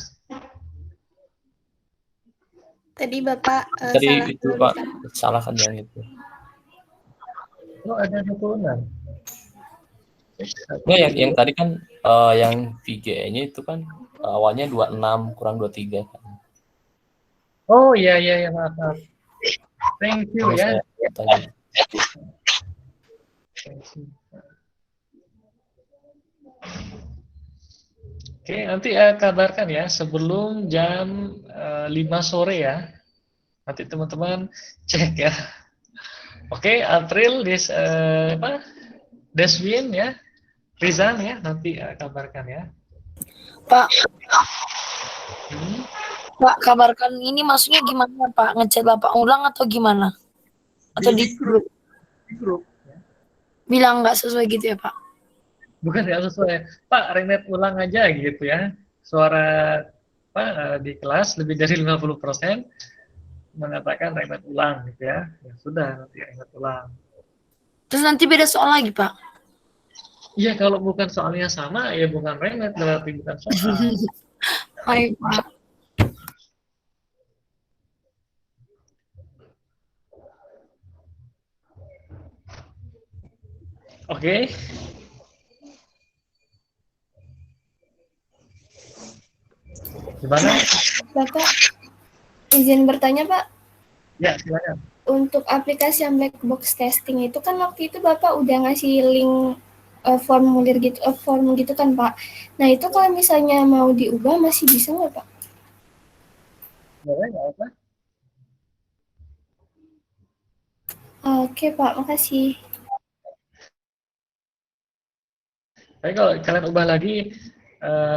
Speaker 5: Tadi Bapak
Speaker 6: Tadi
Speaker 5: salah
Speaker 6: itu
Speaker 5: tulis.
Speaker 6: Pak, salah kan yang itu.
Speaker 1: Oh, ada 26.
Speaker 6: Nah, yang tadi kan yang VGE-nya itu kan awalnya 26 kurang 23 kan.
Speaker 1: Oh iya maaf. Thank you
Speaker 6: Kalau
Speaker 1: ya.
Speaker 6: saya tanya.
Speaker 1: Thank you. Oke, nanti kabarkan ya sebelum jam 5 sore ya. Nanti teman-teman cek ya. Oke, April, Deswin ya, Rizan ya, nanti kabarkan ya.
Speaker 2: Pak,
Speaker 1: Hmm.
Speaker 2: Pak kabarkan ini maksudnya gimana Pak? Ngechat Bapak ulang atau gimana? Atau di grup
Speaker 1: Di grup. Ya.
Speaker 2: bilang nggak sesuai gitu ya Pak?
Speaker 1: Bukan ya sesuai. Pak, renet ulang aja gitu ya. Suara Pak di kelas lebih dari 50% mengatakan renet ulang gitu ya. Ya sudah, nanti renet ulang.
Speaker 2: Terus nanti beda soal lagi Pak?
Speaker 1: Iya, kalau bukan soalnya sama, ya bukan renet, berarti bukan soal.
Speaker 2: Baik Pak.
Speaker 1: Oke. Gimana?
Speaker 5: Bapak izin bertanya Pak,
Speaker 1: Ya, silakan.
Speaker 5: untuk aplikasi yang black box testing itu kan waktu itu Bapak udah ngasih link formulir gitu, form gitu kan Pak. Nah itu kalau misalnya mau diubah masih bisa nggak Pak?
Speaker 1: Boleh, nggak apa?
Speaker 5: Oke Pak, makasih.
Speaker 1: Tapi kalau kalian ubah lagi,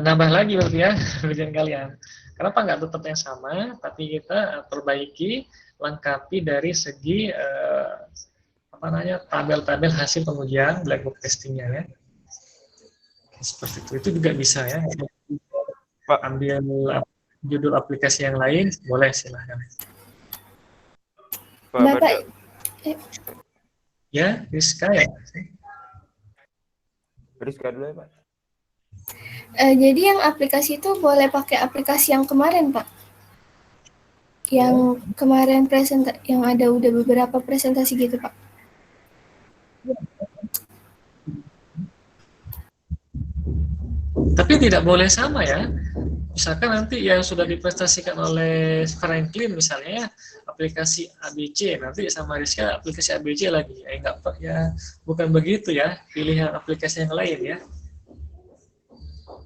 Speaker 1: nambah lagi berarti ya ujian kalian. Kenapa nggak tetap yang sama, tapi kita perbaiki, lengkapi dari segi tabel-tabel hasil pengujian black box testingnya ya. Seperti itu. Itu juga bisa ya.
Speaker 4: Pak.
Speaker 1: Ambil judul aplikasi yang lain, boleh silahkan.
Speaker 5: Bapak,
Speaker 1: Ya, Rizka ya.
Speaker 4: Rizka dulu ya Pak.
Speaker 5: jadi yang aplikasi itu boleh pakai aplikasi yang kemarin Pak? Yang kemarin yang ada udah beberapa presentasi gitu Pak?
Speaker 1: Tapi tidak boleh sama ya. Misalkan nanti yang sudah diprestasikan oleh Franklin misalnya ya, aplikasi ABC, nanti sama Rizka aplikasi ABC lagi. Enggak ya, bukan begitu ya, pilihan aplikasi yang lain ya.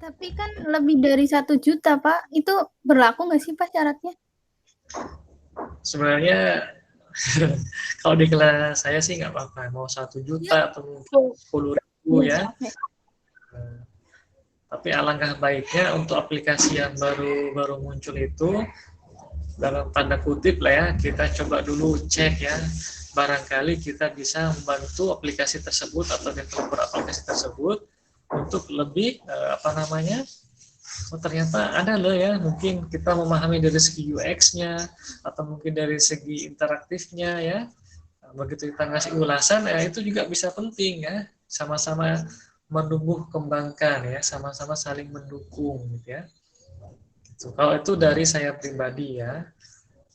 Speaker 5: Tapi kan lebih dari 1 juta Pak, itu berlaku nggak sih Pak syaratnya?
Speaker 1: Sebenarnya kalau di kelas saya sih nggak apa-apa, mau 1 juta atau mungkin 10.000 ya. Tapi alangkah baiknya untuk aplikasi yang baru muncul itu, dalam tanda kutip lah ya, kita coba dulu cek ya, barangkali kita bisa membantu aplikasi tersebut atau developer aplikasi tersebut untuk lebih ternyata ada loh ya, mungkin kita memahami dari segi UX-nya atau mungkin dari segi interaktifnya ya. Begitu kita ngasih ulasan ya, itu juga bisa penting ya, sama-sama menumbuh kembangkan ya, sama-sama saling mendukung gitu ya. Gitu. Kalau itu dari saya pribadi ya.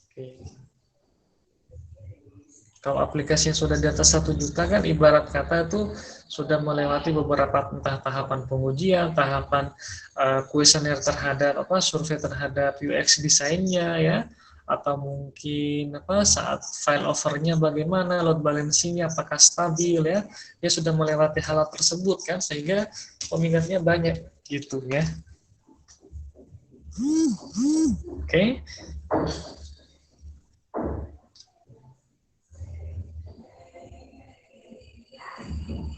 Speaker 1: Oke. Kalau aplikasi yang sudah di atas 1 juta kan ibarat kata itu sudah melewati beberapa entah tahapan pengujian, tahapan kuesioner terhadap survei terhadap UX desainnya ya, atau mungkin saat file overnya bagaimana, load balancing-nya apakah stabil ya, dia sudah melewati hal tersebut kan, sehingga peminatnya banyak gitu ya. Oke.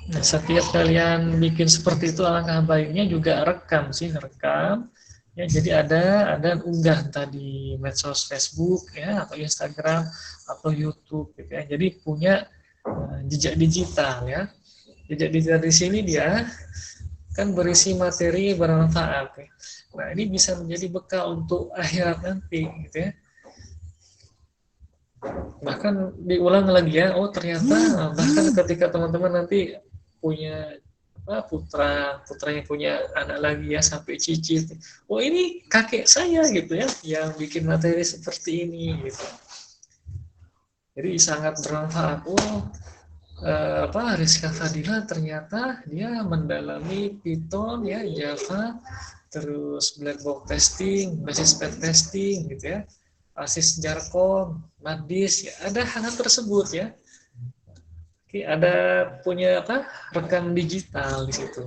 Speaker 1: Nah, setiap kalian bikin seperti itu, alangkah baiknya juga rekam ya, jadi ada unggah tadi medsos Facebook ya, atau Instagram atau YouTube gitu ya, jadi punya jejak digital ya. Jejak digital di sini dia kan berisi materi bermanfaat ya. Nah, ini bisa menjadi bekal untuk akhirat nanti gitu ya. Bahkan diulang lagi ya, oh ternyata bahkan ketika teman-teman nanti punya putra yang punya anak lagi ya, sampai cicit, oh ini kakek saya gitu ya yang bikin materi seperti ini gitu. Jadi sangat bermanfaat. Rizka Fadila ternyata dia mendalami Python ya, Java, terus black box testing, basis pair testing gitu ya, ASIS Jargon, Madis ya, ada hal tersebut ya. Oke, ada punya rekam digital di situ.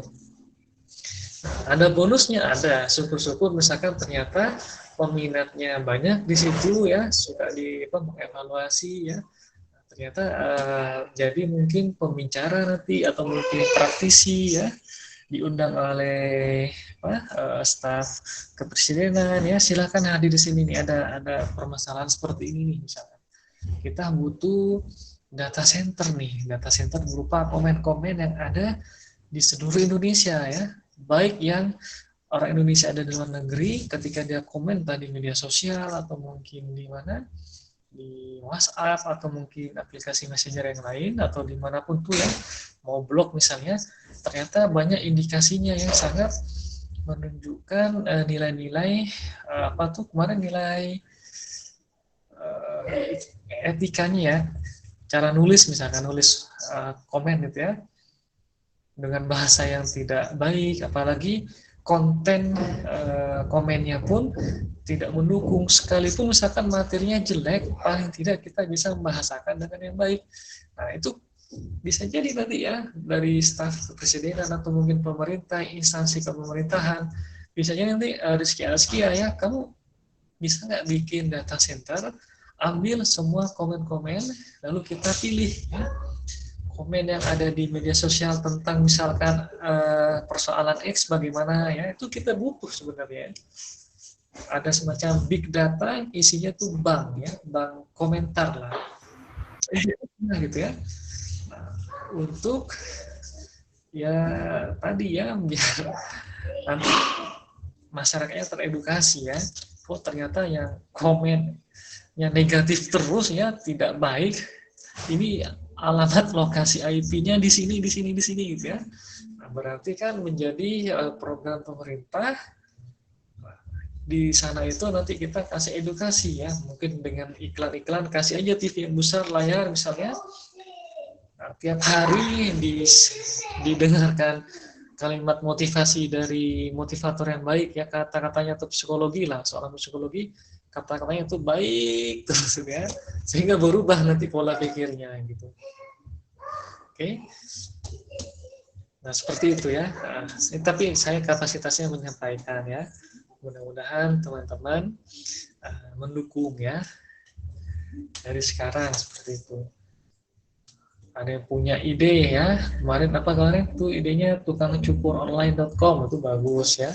Speaker 1: Ada bonusnya, ada. Syukur-syukur misalkan ternyata peminatnya banyak di situ ya, suka mengevaluasi ya. Ternyata jadi mungkin pembicara nanti atau mungkin praktisi ya, diundang oleh staf kepresidenan ya, silakan hadir di sini nih, ada permasalahan seperti ini nih misalkan. Kita butuh data center nih, data center berupa komen-komen yang ada di seluruh Indonesia ya, baik yang orang Indonesia ada di luar negeri, ketika dia komen tadi media sosial atau mungkin di mana, di WhatsApp atau mungkin aplikasi messenger yang lain atau dimanapun tuh ya, mau blog misalnya, ternyata banyak indikasinya yang sangat menunjukkan nilai-nilai kemarin nilai etikanya ya, cara nulis misalkan, nulis komen gitu ya, dengan bahasa yang tidak baik, apalagi konten komennya pun tidak mendukung, sekalipun misalkan materinya jelek, paling tidak kita bisa membahasakan dengan yang baik. Nah itu bisa jadi nanti ya, dari staf kepresidenan atau mungkin pemerintah, instansi kepemerintahan, bisa jadi nanti Rizky ya, kamu bisa nggak bikin data center, ambil semua komen-komen, lalu kita pilih ya, komen yang ada di media sosial tentang misalkan persoalan X bagaimana ya, itu kita butuh sebenarnya. Ada semacam big data, isinya tuh bank ya, bank komentar lah, gitu ya. Nah, untuk ya tadi ya, biar nanti masyarakatnya teredukasi ya, oh ternyata yang komen yang negatif terus ya, tidak baik, ini alamat lokasi IP-nya di sini gitu ya. Nah, berarti kan menjadi program pemerintah di sana itu, nanti kita kasih edukasi ya, mungkin dengan iklan-iklan, kasih aja TV yang besar, layar misalnya. Nah, tiap hari didengarkan kalimat motivasi dari motivator yang baik ya, kata-katanya itu psikologi lah, soal psikologi, kata-katanya itu baik terus ya, sehingga berubah nanti pola pikirnya gitu. Oke. Nah seperti itu ya. Nah, tapi saya kapasitasnya menyampaikan ya. Mudah-mudahan teman-teman mendukung ya dari sekarang seperti itu. Ada yang punya ide ya, kemarin tuh idenya tukangcukuronline.com, itu bagus ya.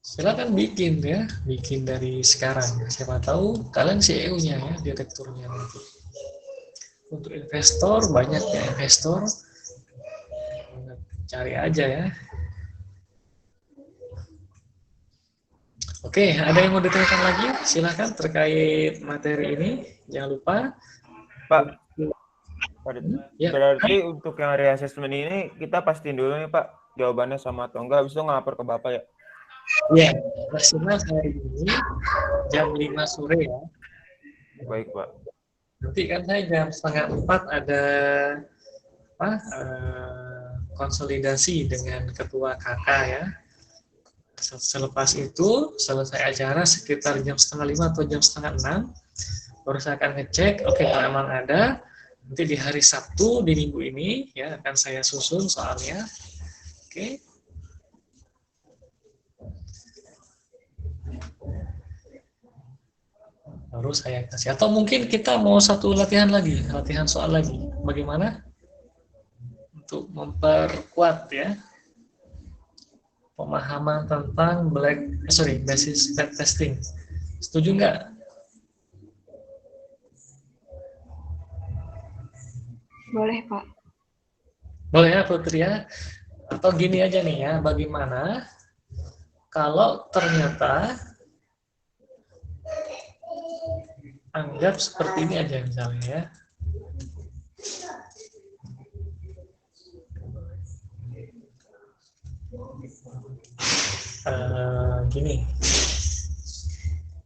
Speaker 1: Silakan bikin ya, bikin dari sekarang. Siapa tahu kalian CEO-nya ya, direkturnya nanti. Untuk investor, banyak ya investor, cari aja ya. Oke, ada yang mau ditanyakan lagi? Silakan terkait materi ini. Jangan lupa.
Speaker 4: Pak,
Speaker 1: Ya.
Speaker 4: berarti untuk yang reassessment ini kita pastiin dulu nih Pak, jawabannya sama atau enggak, habis itu ngelapor ke Bapak ya?
Speaker 1: Ya, maksimal hari ini jam 5 sore ya.
Speaker 4: Baik Pak.
Speaker 1: Nanti kan saya jam 3:30 ada konsolidasi dengan ketua KK ya. Selepas itu selesai acara sekitar jam 4:30 atau jam 5:30, baru saya akan ngecek, oke, kalau emang ada, nanti di hari Sabtu di minggu ini ya akan saya susun soalnya. Oke. Baru saya kasih, atau mungkin kita mau satu latihan soal lagi, bagaimana untuk memperkuat ya pemahaman tentang basis bad testing. Setuju nggak?
Speaker 3: Boleh, Pak.
Speaker 1: Boleh ya Putri ya. Atau gini aja nih ya, bagaimana kalau ternyata anggap seperti ini aja misalnya ya. Gini,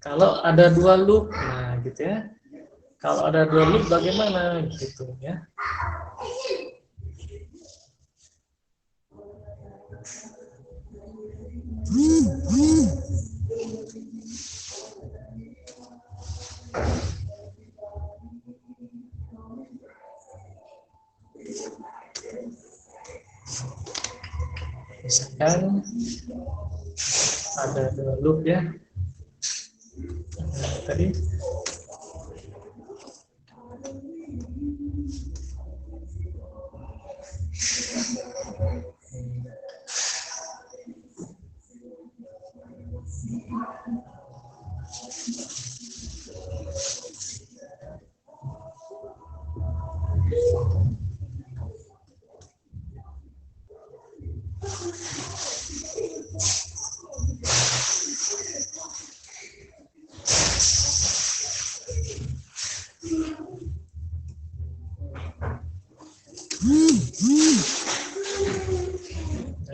Speaker 1: kalau ada 2 loop, nah gitu ya. Kalau ada 2 loop bagaimana gitu ya. Misalkan ada dua loop ya. Tadi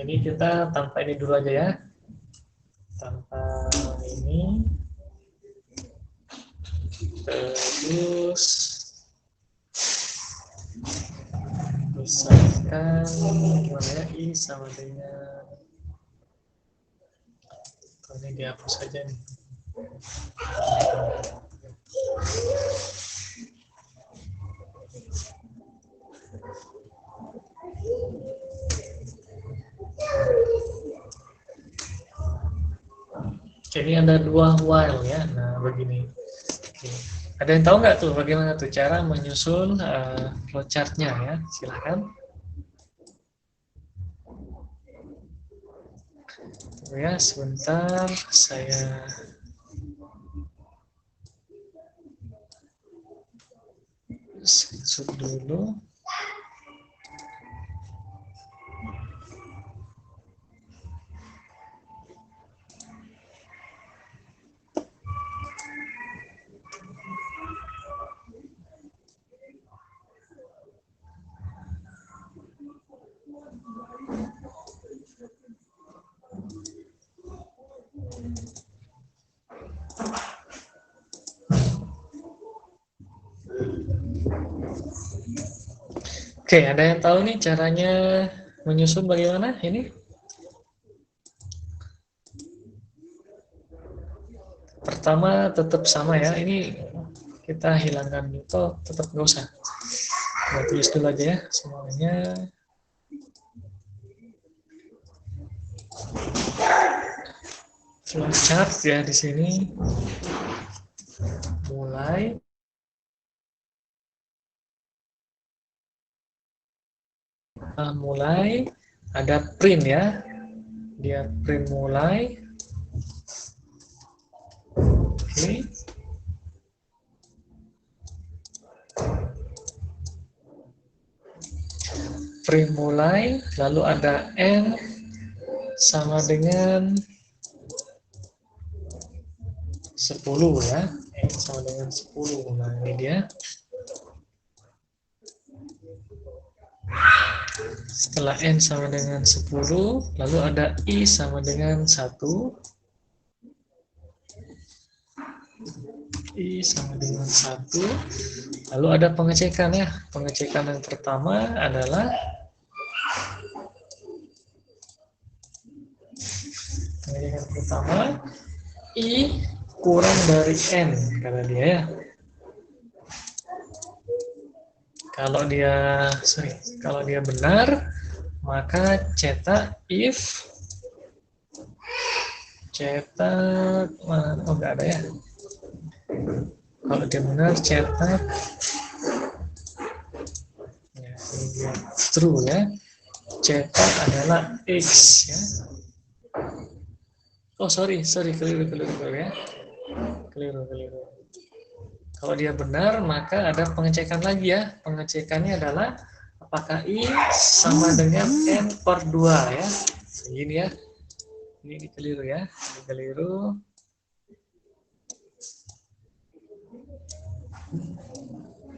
Speaker 1: ini kita tanpa ini dulu aja ya, tanpa ini. Terus misalkan gimana ya, I sama dengan ini dihapus saja nih. Oke, ini ada dua while ya. Nah, begini. Oke. Ada yang tahu nggak tuh bagaimana tuh cara menyusun flowchart-nya ya? Silahkan. Tunggu ya, sebentar saya screenshot dulu. Oke, ada yang tahu nih caranya menyusun bagaimana ini? Pertama tetap sama ya, ini kita hilangkan itu, tetap nggak usah. Kita tulis dulu aja ya semuanya. Flowchart ya di sini. Mulai. Mulai ada print ya, dia print mulai. Oke. Print mulai, lalu ada n sama dengan 10 ya, n sama dengan 10. Nah ini dia. Setelah n sama dengan 10, lalu ada i sama dengan 1. I sama dengan 1. Lalu ada pengecekan ya. Pengecekan yang pertama adalah i kurang dari n kata dia ya. Kalau dia benar, maka cetak if oh enggak ada ya. Kalau dia benar cetak ya, ini dia true ya. Cetak adalah x ya. Oh sorry keliru ya. Keliru. Kalau dia benar, maka ada pengecekan lagi ya. Pengecekannya adalah apakah I sama dengan N per 2 ya. Begini ya. Ini keliru ya. Ini keliru.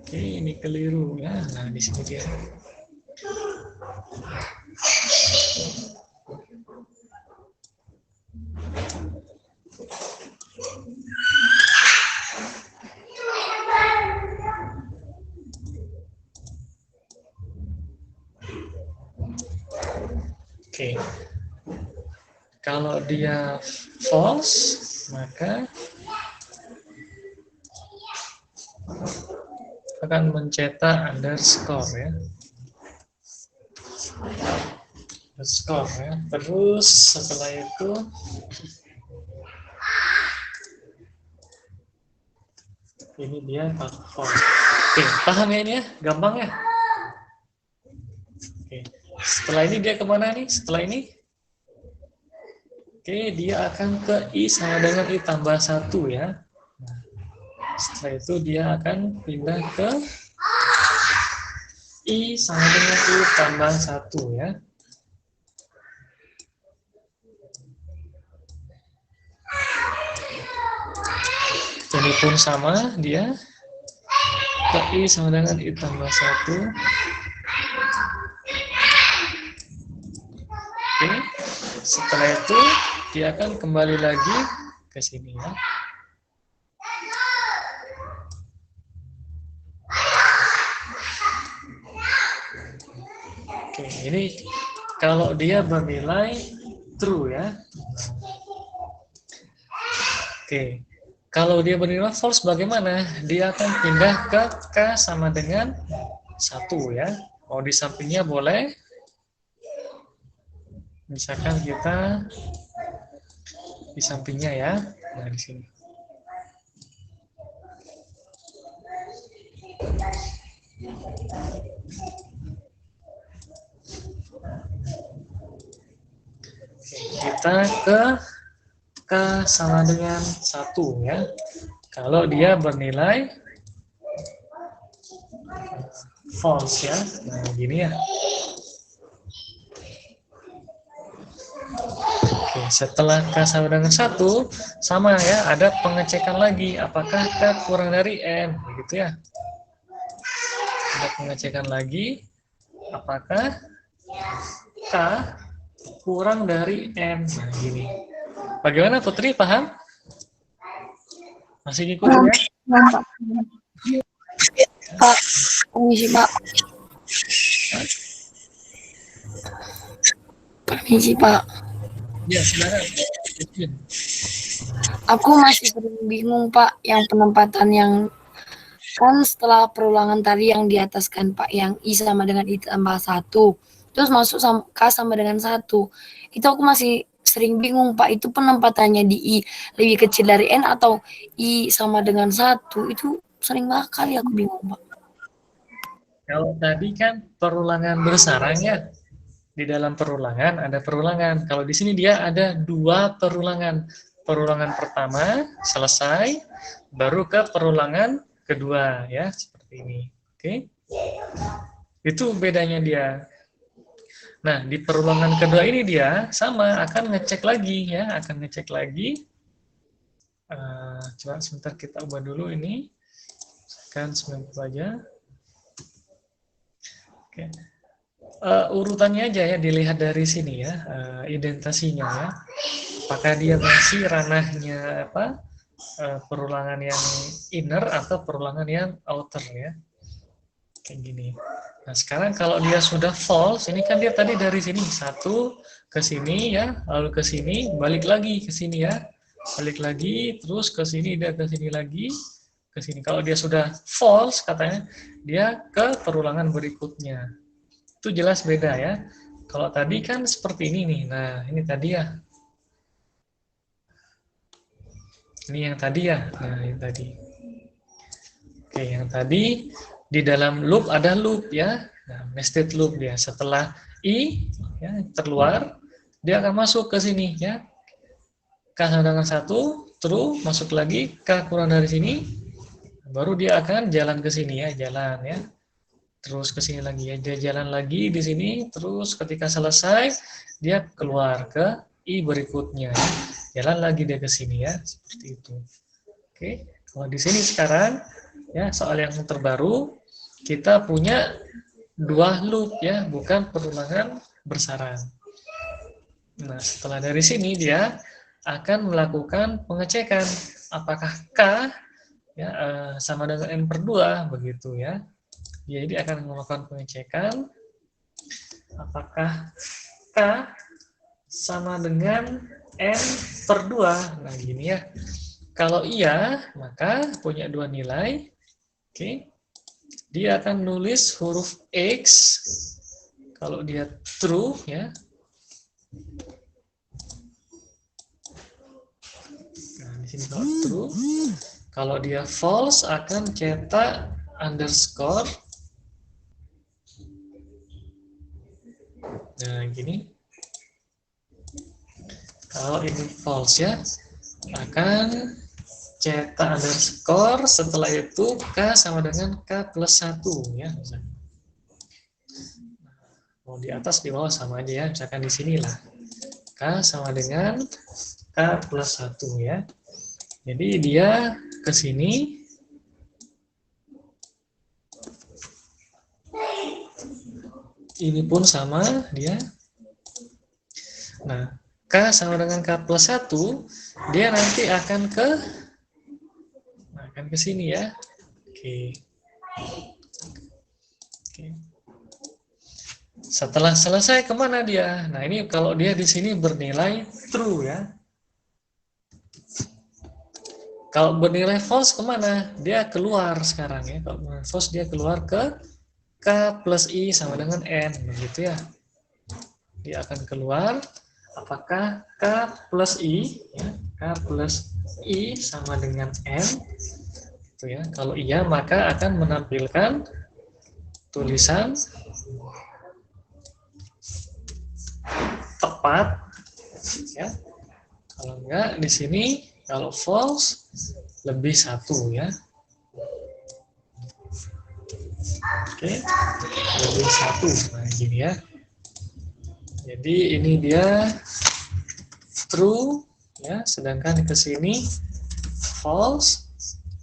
Speaker 1: Oke, ini keliru ya. Nah, di sini dia. Oke. Kalau dia false, maka akan mencetak underscore ya. skor ya. Terus setelah itu ini dia false. Oke, paham ya ini ya? Gampang ya? Oke. Setelah ini dia kemana nih? Setelah ini? Oke, dia akan ke I sama dengan I tambah 1 ya. Nah, setelah itu dia akan pindah ke I sama dengan I tambah 1 ya. Ini pun sama, dia ke I sama dengan I tambah 1. Oke, setelah itu dia akan kembali lagi ke sini ya. Oke, ini kalau dia bernilai true ya. Oke, kalau dia bernilai false bagaimana? Dia akan pindah ke K sama dengan 1 ya. Mau di sampingnya boleh. Misalkan kita di sampingnya ya. Nah, di sini. Oke, kita ke K sama dengan 1 ya. Kalau dia bernilai false ya. Nah, gini ya. Oke, setelah K sama dengan 1, sama ya, ada pengecekan lagi. Apakah K kurang dari N? Begitu ya. Ada pengecekan lagi. Apakah K kurang dari N? Nah, gini. Bagaimana Putri, paham? Masih ngikutin ya?
Speaker 2: Pak. Pak, permisi Pak. Permisi Pak.
Speaker 1: Ya, silakan.
Speaker 2: Aku masih sering bingung Pak, yang penempatan yang kan setelah perulangan tadi yang di atas kan Pak, yang I sama dengan I tambah 1, terus masuk K sama dengan 1. Itu aku masih sering bingung Pak, itu penempatannya di I lebih kecil dari N atau I sama dengan 1, itu sering banget kali aku bingung Pak.
Speaker 1: Kalau tadi kan perulangan bersarang ya. Di dalam perulangan ada perulangan. Kalau di sini dia ada 2 perulangan. Perulangan pertama selesai, baru ke perulangan kedua ya, seperti ini. Oke. Itu bedanya dia. Nah, di perulangan kedua ini dia sama akan ngecek lagi ya, akan ngecek lagi. Coba sebentar kita ubah dulu ini. Kan 90 aja. Oke. Urutannya aja ya, dilihat dari sini ya, identasinya ya. Apakah dia masih ranahnya apa? Perulangan yang inner atau perulangan yang outer ya. Kayak gini. Nah, sekarang kalau dia sudah false, ini kan dia tadi dari sini 1 ke sini ya, lalu ke sini, balik lagi ke sini ya. Balik lagi, terus ke sini, dia ke sini lagi, ke sini. Kalau dia sudah false katanya, dia ke perulangan berikutnya. Itu jelas beda ya. Kalau tadi kan seperti ini nih. Nah, ini tadi ya. Ini yang tadi ya. Nah, ini tadi. Oke, yang tadi di dalam loop ada loop ya. Nah, nested loop dia. Setelah I ya, terluar, dia akan masuk ke sini ya. K sama dengan 1, true, masuk lagi, K kurang dari sini, baru dia akan jalan ke sini ya, jalan ya. Terus ke sini lagi ya, dia jalan lagi di sini, terus ketika selesai dia keluar ke I berikutnya ya. Jalan lagi dia ke sini ya, seperti itu. Oke, kalau di sini sekarang ya, soal yang terbaru kita punya 2 loop ya, bukan perulangan bersarang. Nah, setelah dari sini dia akan melakukan pengecekan apakah K ya, sama dengan N per 2 begitu ya. Jadi akan melakukan pengecekan apakah K sama dengan N per 2. Nah, gini ya. Kalau iya, maka punya 2 nilai. Oke. Dia akan nulis huruf X. Kalau dia true ya, Nah, di sini kalau true, kalau dia false akan cetak underscore. Nah, gini. Kalau ini false ya, akan cetak underscore, setelah itu K sama dengan K plus 1 ya. Mau di atas di bawah sama aja ya, misalkan di sinilah K sama dengan K plus 1 ya. Jadi dia ke sini, ini pun sama dia. Nah, K sama dengan K plus 1, dia nanti akan ke sini ya. Oke. Oke. Setelah selesai kemana dia? Nah, ini kalau dia di sini bernilai true ya. Kalau bernilai false kemana? Dia keluar sekarang ya. Kalau bernilai false dia keluar ke K plus I sama dengan N, begitu ya. Dia akan keluar apakah K plus I, ya, K plus I sama dengan N, gitu ya. Kalau iya maka akan menampilkan tulisan tepat, ya. Kalau enggak di sini kalau false lebih 1 ya. Oke, lebih 1. Nah, gini ya. Jadi ini dia true ya, sedangkan ke sini false.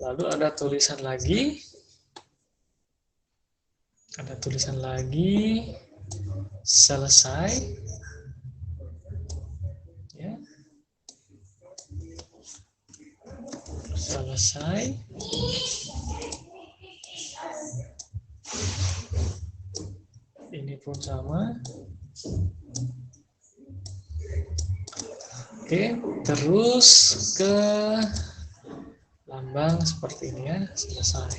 Speaker 1: Lalu ada tulisan lagi. Ada tulisan lagi selesai. Ya. Selesai. Ini pun sama. Oke, terus ke lambang seperti ini ya, selesai.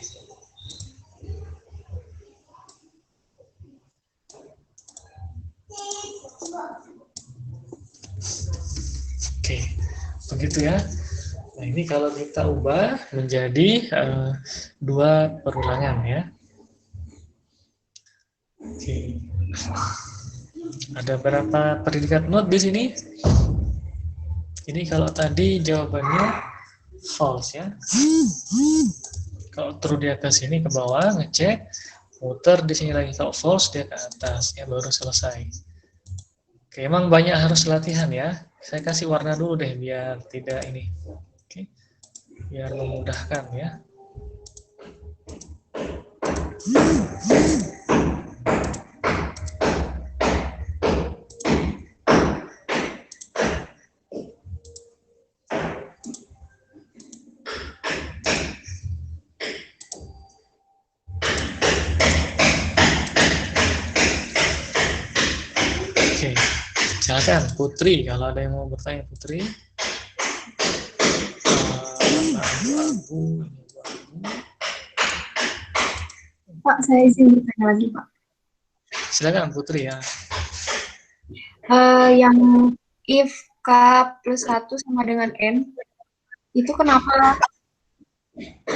Speaker 1: Oke, begitu ya. Nah, ini kalau kita ubah menjadi 2 perulangan ya. Oke. Ada berapa predikat not di sini? Ini kalau tadi jawabannya false ya. Kalau true dia ke sini ke bawah ngecek, muter di sini lagi. Kalau false dia ke atas ya, baru selesai. Oke, emang banyak harus latihan ya. Saya kasih warna dulu deh biar tidak ini. Oke. Biar memudahkan ya. Silakan Putri, kalau ada yang mau bertanya Putri. Abu-abu.
Speaker 3: Pak, saya izin bertanya lagi, Pak.
Speaker 1: Silakan Putri ya.
Speaker 3: Yang if K plus 1 sama dengan N, itu kenapa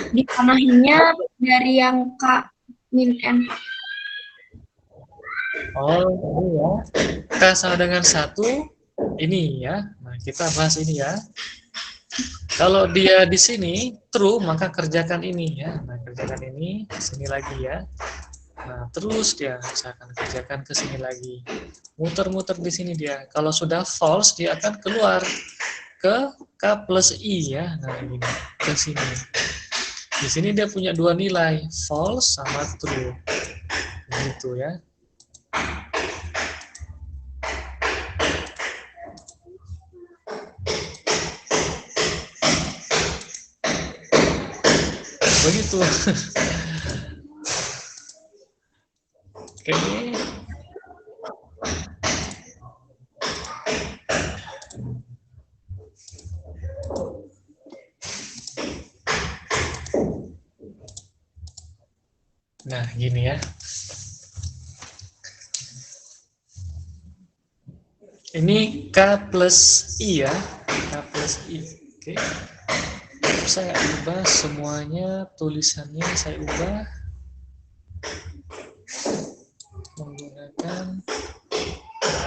Speaker 3: dipanahinnya dari yang K min N?
Speaker 1: Oh, ini ya. K sama dengan 1, ini ya. Nah, kita bahas ini ya. Kalau dia di sini true, maka kerjakan ini ya. Nah, kerjakan ini, sini lagi ya. Nah, terus dia misalkan kerjakan ke sini lagi. Muter-muter di sini dia. Kalau sudah false, dia akan keluar ke K plus I ya. Nah, ini ke sini. Di sini dia punya 2 nilai, false sama true. Begitu ya. Begitu. Oke. Nah, gini ya. Ini K plus I ya. K plus I. Oke. Saya ubah semuanya, tulisannya saya ubah menggunakan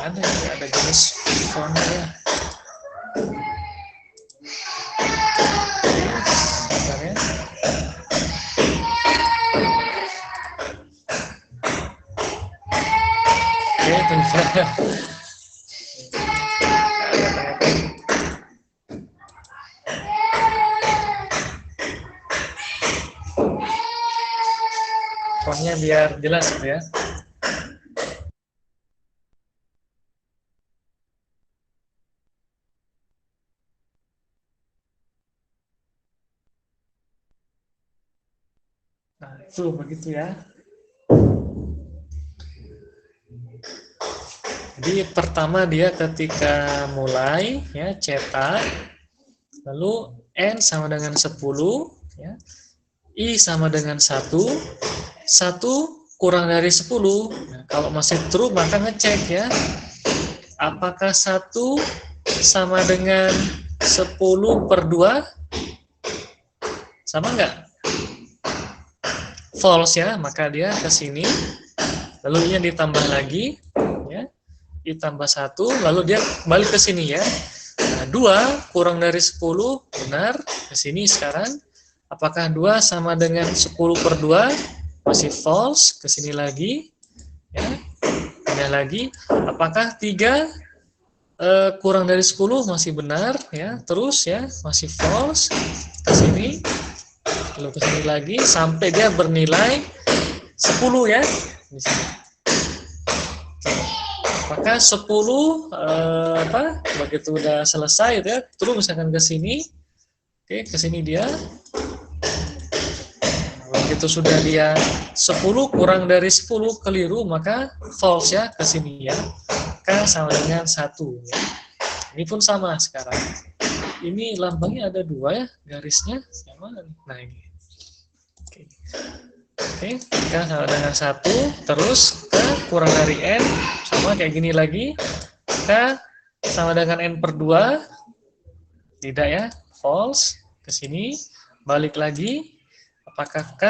Speaker 1: ada jenis fontnya ya. Bentar ya. Oke, bentar. Fontnya biar jelas gitu ya. Nah, itu begitu ya. Jadi pertama dia ketika mulai ya cetak, lalu N sama dengan 10 ya. I sama dengan 1 kurang dari 10. Nah, kalau masih true maka ngecek ya. Apakah 1 sama dengan 10 per 2? Sama enggak? False ya, maka dia ke sini. Lalu ini ditambah lagi ya. Ditambah 1, lalu dia balik ke sini ya. Nah, 2 kurang dari 10 benar, ke sini sekarang. Apakah 2 sama dengan 10 per 2? Masih false, ke sini lagi. Ya. Pindah lagi. Apakah 3 kurang dari 10? Masih benar. Ya. Terus ya, masih false. Ke sini. Lalu ke sini lagi. Sampai dia bernilai 10 ya. Di sini. Maka 10 begitu udah selesai ya, terus misalkan ke sini. Oke, ke sini dia. Begitu sudah dia 10 kurang dari 10 keliru, maka false ya, ke sini ya. K sama dengan 1 ya. Ini pun sama sekarang. Ini lambangnya ada 2 ya, garisnya. Yang mana nih? Nah, ini. Oke. Oke, K sama dengan 1, terus K kurang dari N, sama kayak gini lagi. K sama dengan N per 2, tidak ya, false, ke sini, balik lagi. Apakah K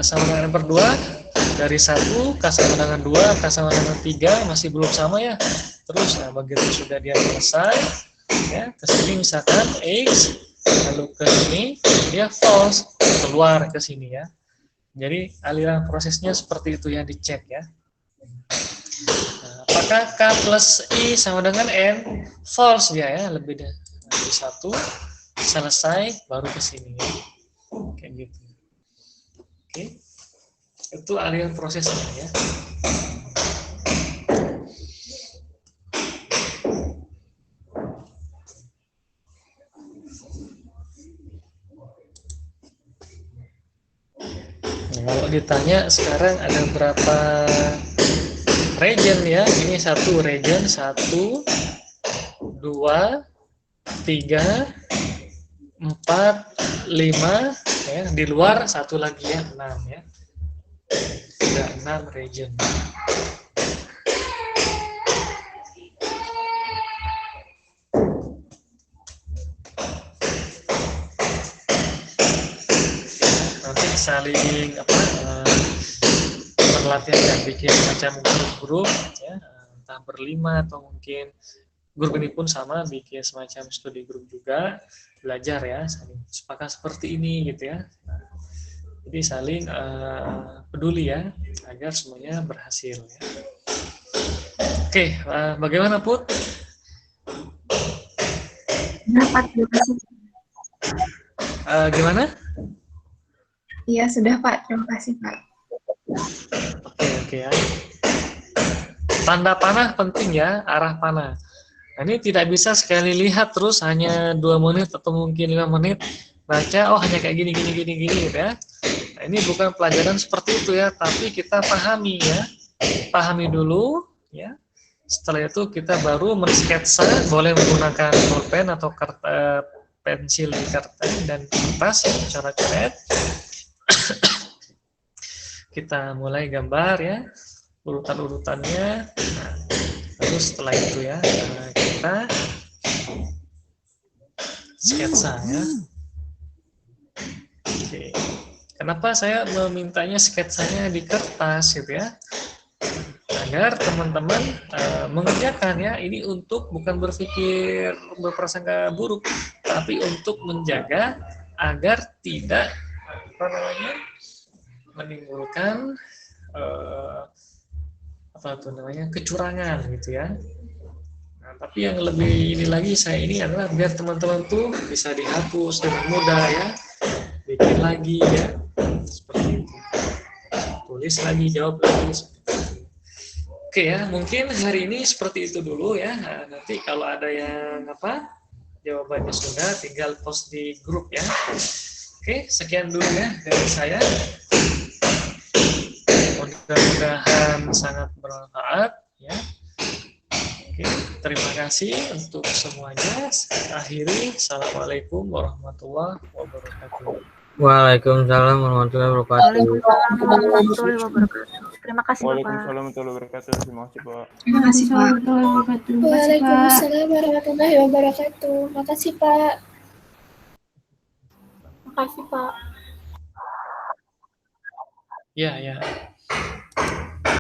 Speaker 1: sama dengan N per 2, dari 1, K sama dengan 2, K sama dengan 3, masih belum sama ya. Terus, nah begitu sudah dia selesai, ya, ke sini misalkan X, lalu ke sini dia false, keluar ke sini ya. Jadi aliran prosesnya seperti itu yang dicek ya. Nah, apakah K plus I sama dengan N? False dia ya, lebih dari 1, selesai baru ke sini ya. Kayak gitu. Oke. Itu aliran prosesnya ya. Kalau ditanya sekarang ada berapa region ya? Ini 1 region, 1, 2, 3, 4, 5 ya. Di luar 1 lagi ya, 6 ya. Sudah 6 region. Saling berlatih dan bikin macam grup-grup ya, entah berlima atau mungkin grup ini pun sama bikin semacam studi grup juga, belajar ya, saling sepakat seperti ini gitu ya. Nah, jadi saling peduli ya agar semuanya berhasil ya. Oke, bagaimana Put?
Speaker 3: Dapat, terima kasih.
Speaker 1: Gimana?
Speaker 3: Iya, sudah Pak. Terima kasih Pak.
Speaker 1: Oke ya. Tanda panah penting ya, arah panah. Nah, ini tidak bisa sekali lihat terus hanya 2 menit atau mungkin 5 menit baca, oh hanya kayak gini gitu ya. Nah, ini bukan pelajaran seperti itu ya, tapi kita pahami ya. Pahami dulu ya. Setelah itu kita baru mensketsa, boleh menggunakan pulpen atau pensil di kertas dan kertas ya, cara coret. Kita mulai gambar ya, urutan-urutannya. Nah, Lalu setelah itu ya kita sketsa ya. Oke. Kenapa saya memintanya sketsanya di kertas gitu ya? Agar teman-teman mengerjakan ya, ini untuk bukan berpikir berprasangka buruk, tapi untuk menjaga agar tidak menimbulkan kecurangan gitu ya. Nah, tapi yang lebih ini lagi saya ini adalah biar teman-teman tuh bisa dihapus dengan mudah ya, bikin lagi ya, seperti itu, tulis lagi, jawab lagi. Oke ya, mungkin hari ini seperti itu dulu ya. Nah, nanti kalau ada yang jawabannya sudah, tinggal post di grup ya. Oke, sekian dulu ya dari saya. Mudah-mudahan sangat bermanfaat ya. Oke, terima kasih untuk semuanya. Saya akhiri. Assalamualaikum warahmatullahi wabarakatuh.
Speaker 7: Waalaikumsalam warahmatullahi wabarakatuh.
Speaker 8: Waalaikumsalam warahmatullahi wabarakatuh. Terima kasih Bapak.
Speaker 4: Waalaikumsalam warahmatullahi wabarakatuh. Terima kasih Pak.
Speaker 3: Terima kasih Pak.
Speaker 5: Waalaikumsalam warahmatullahi wabarakatuh. Makasih Pak. Makasih Pak.
Speaker 1: Ya.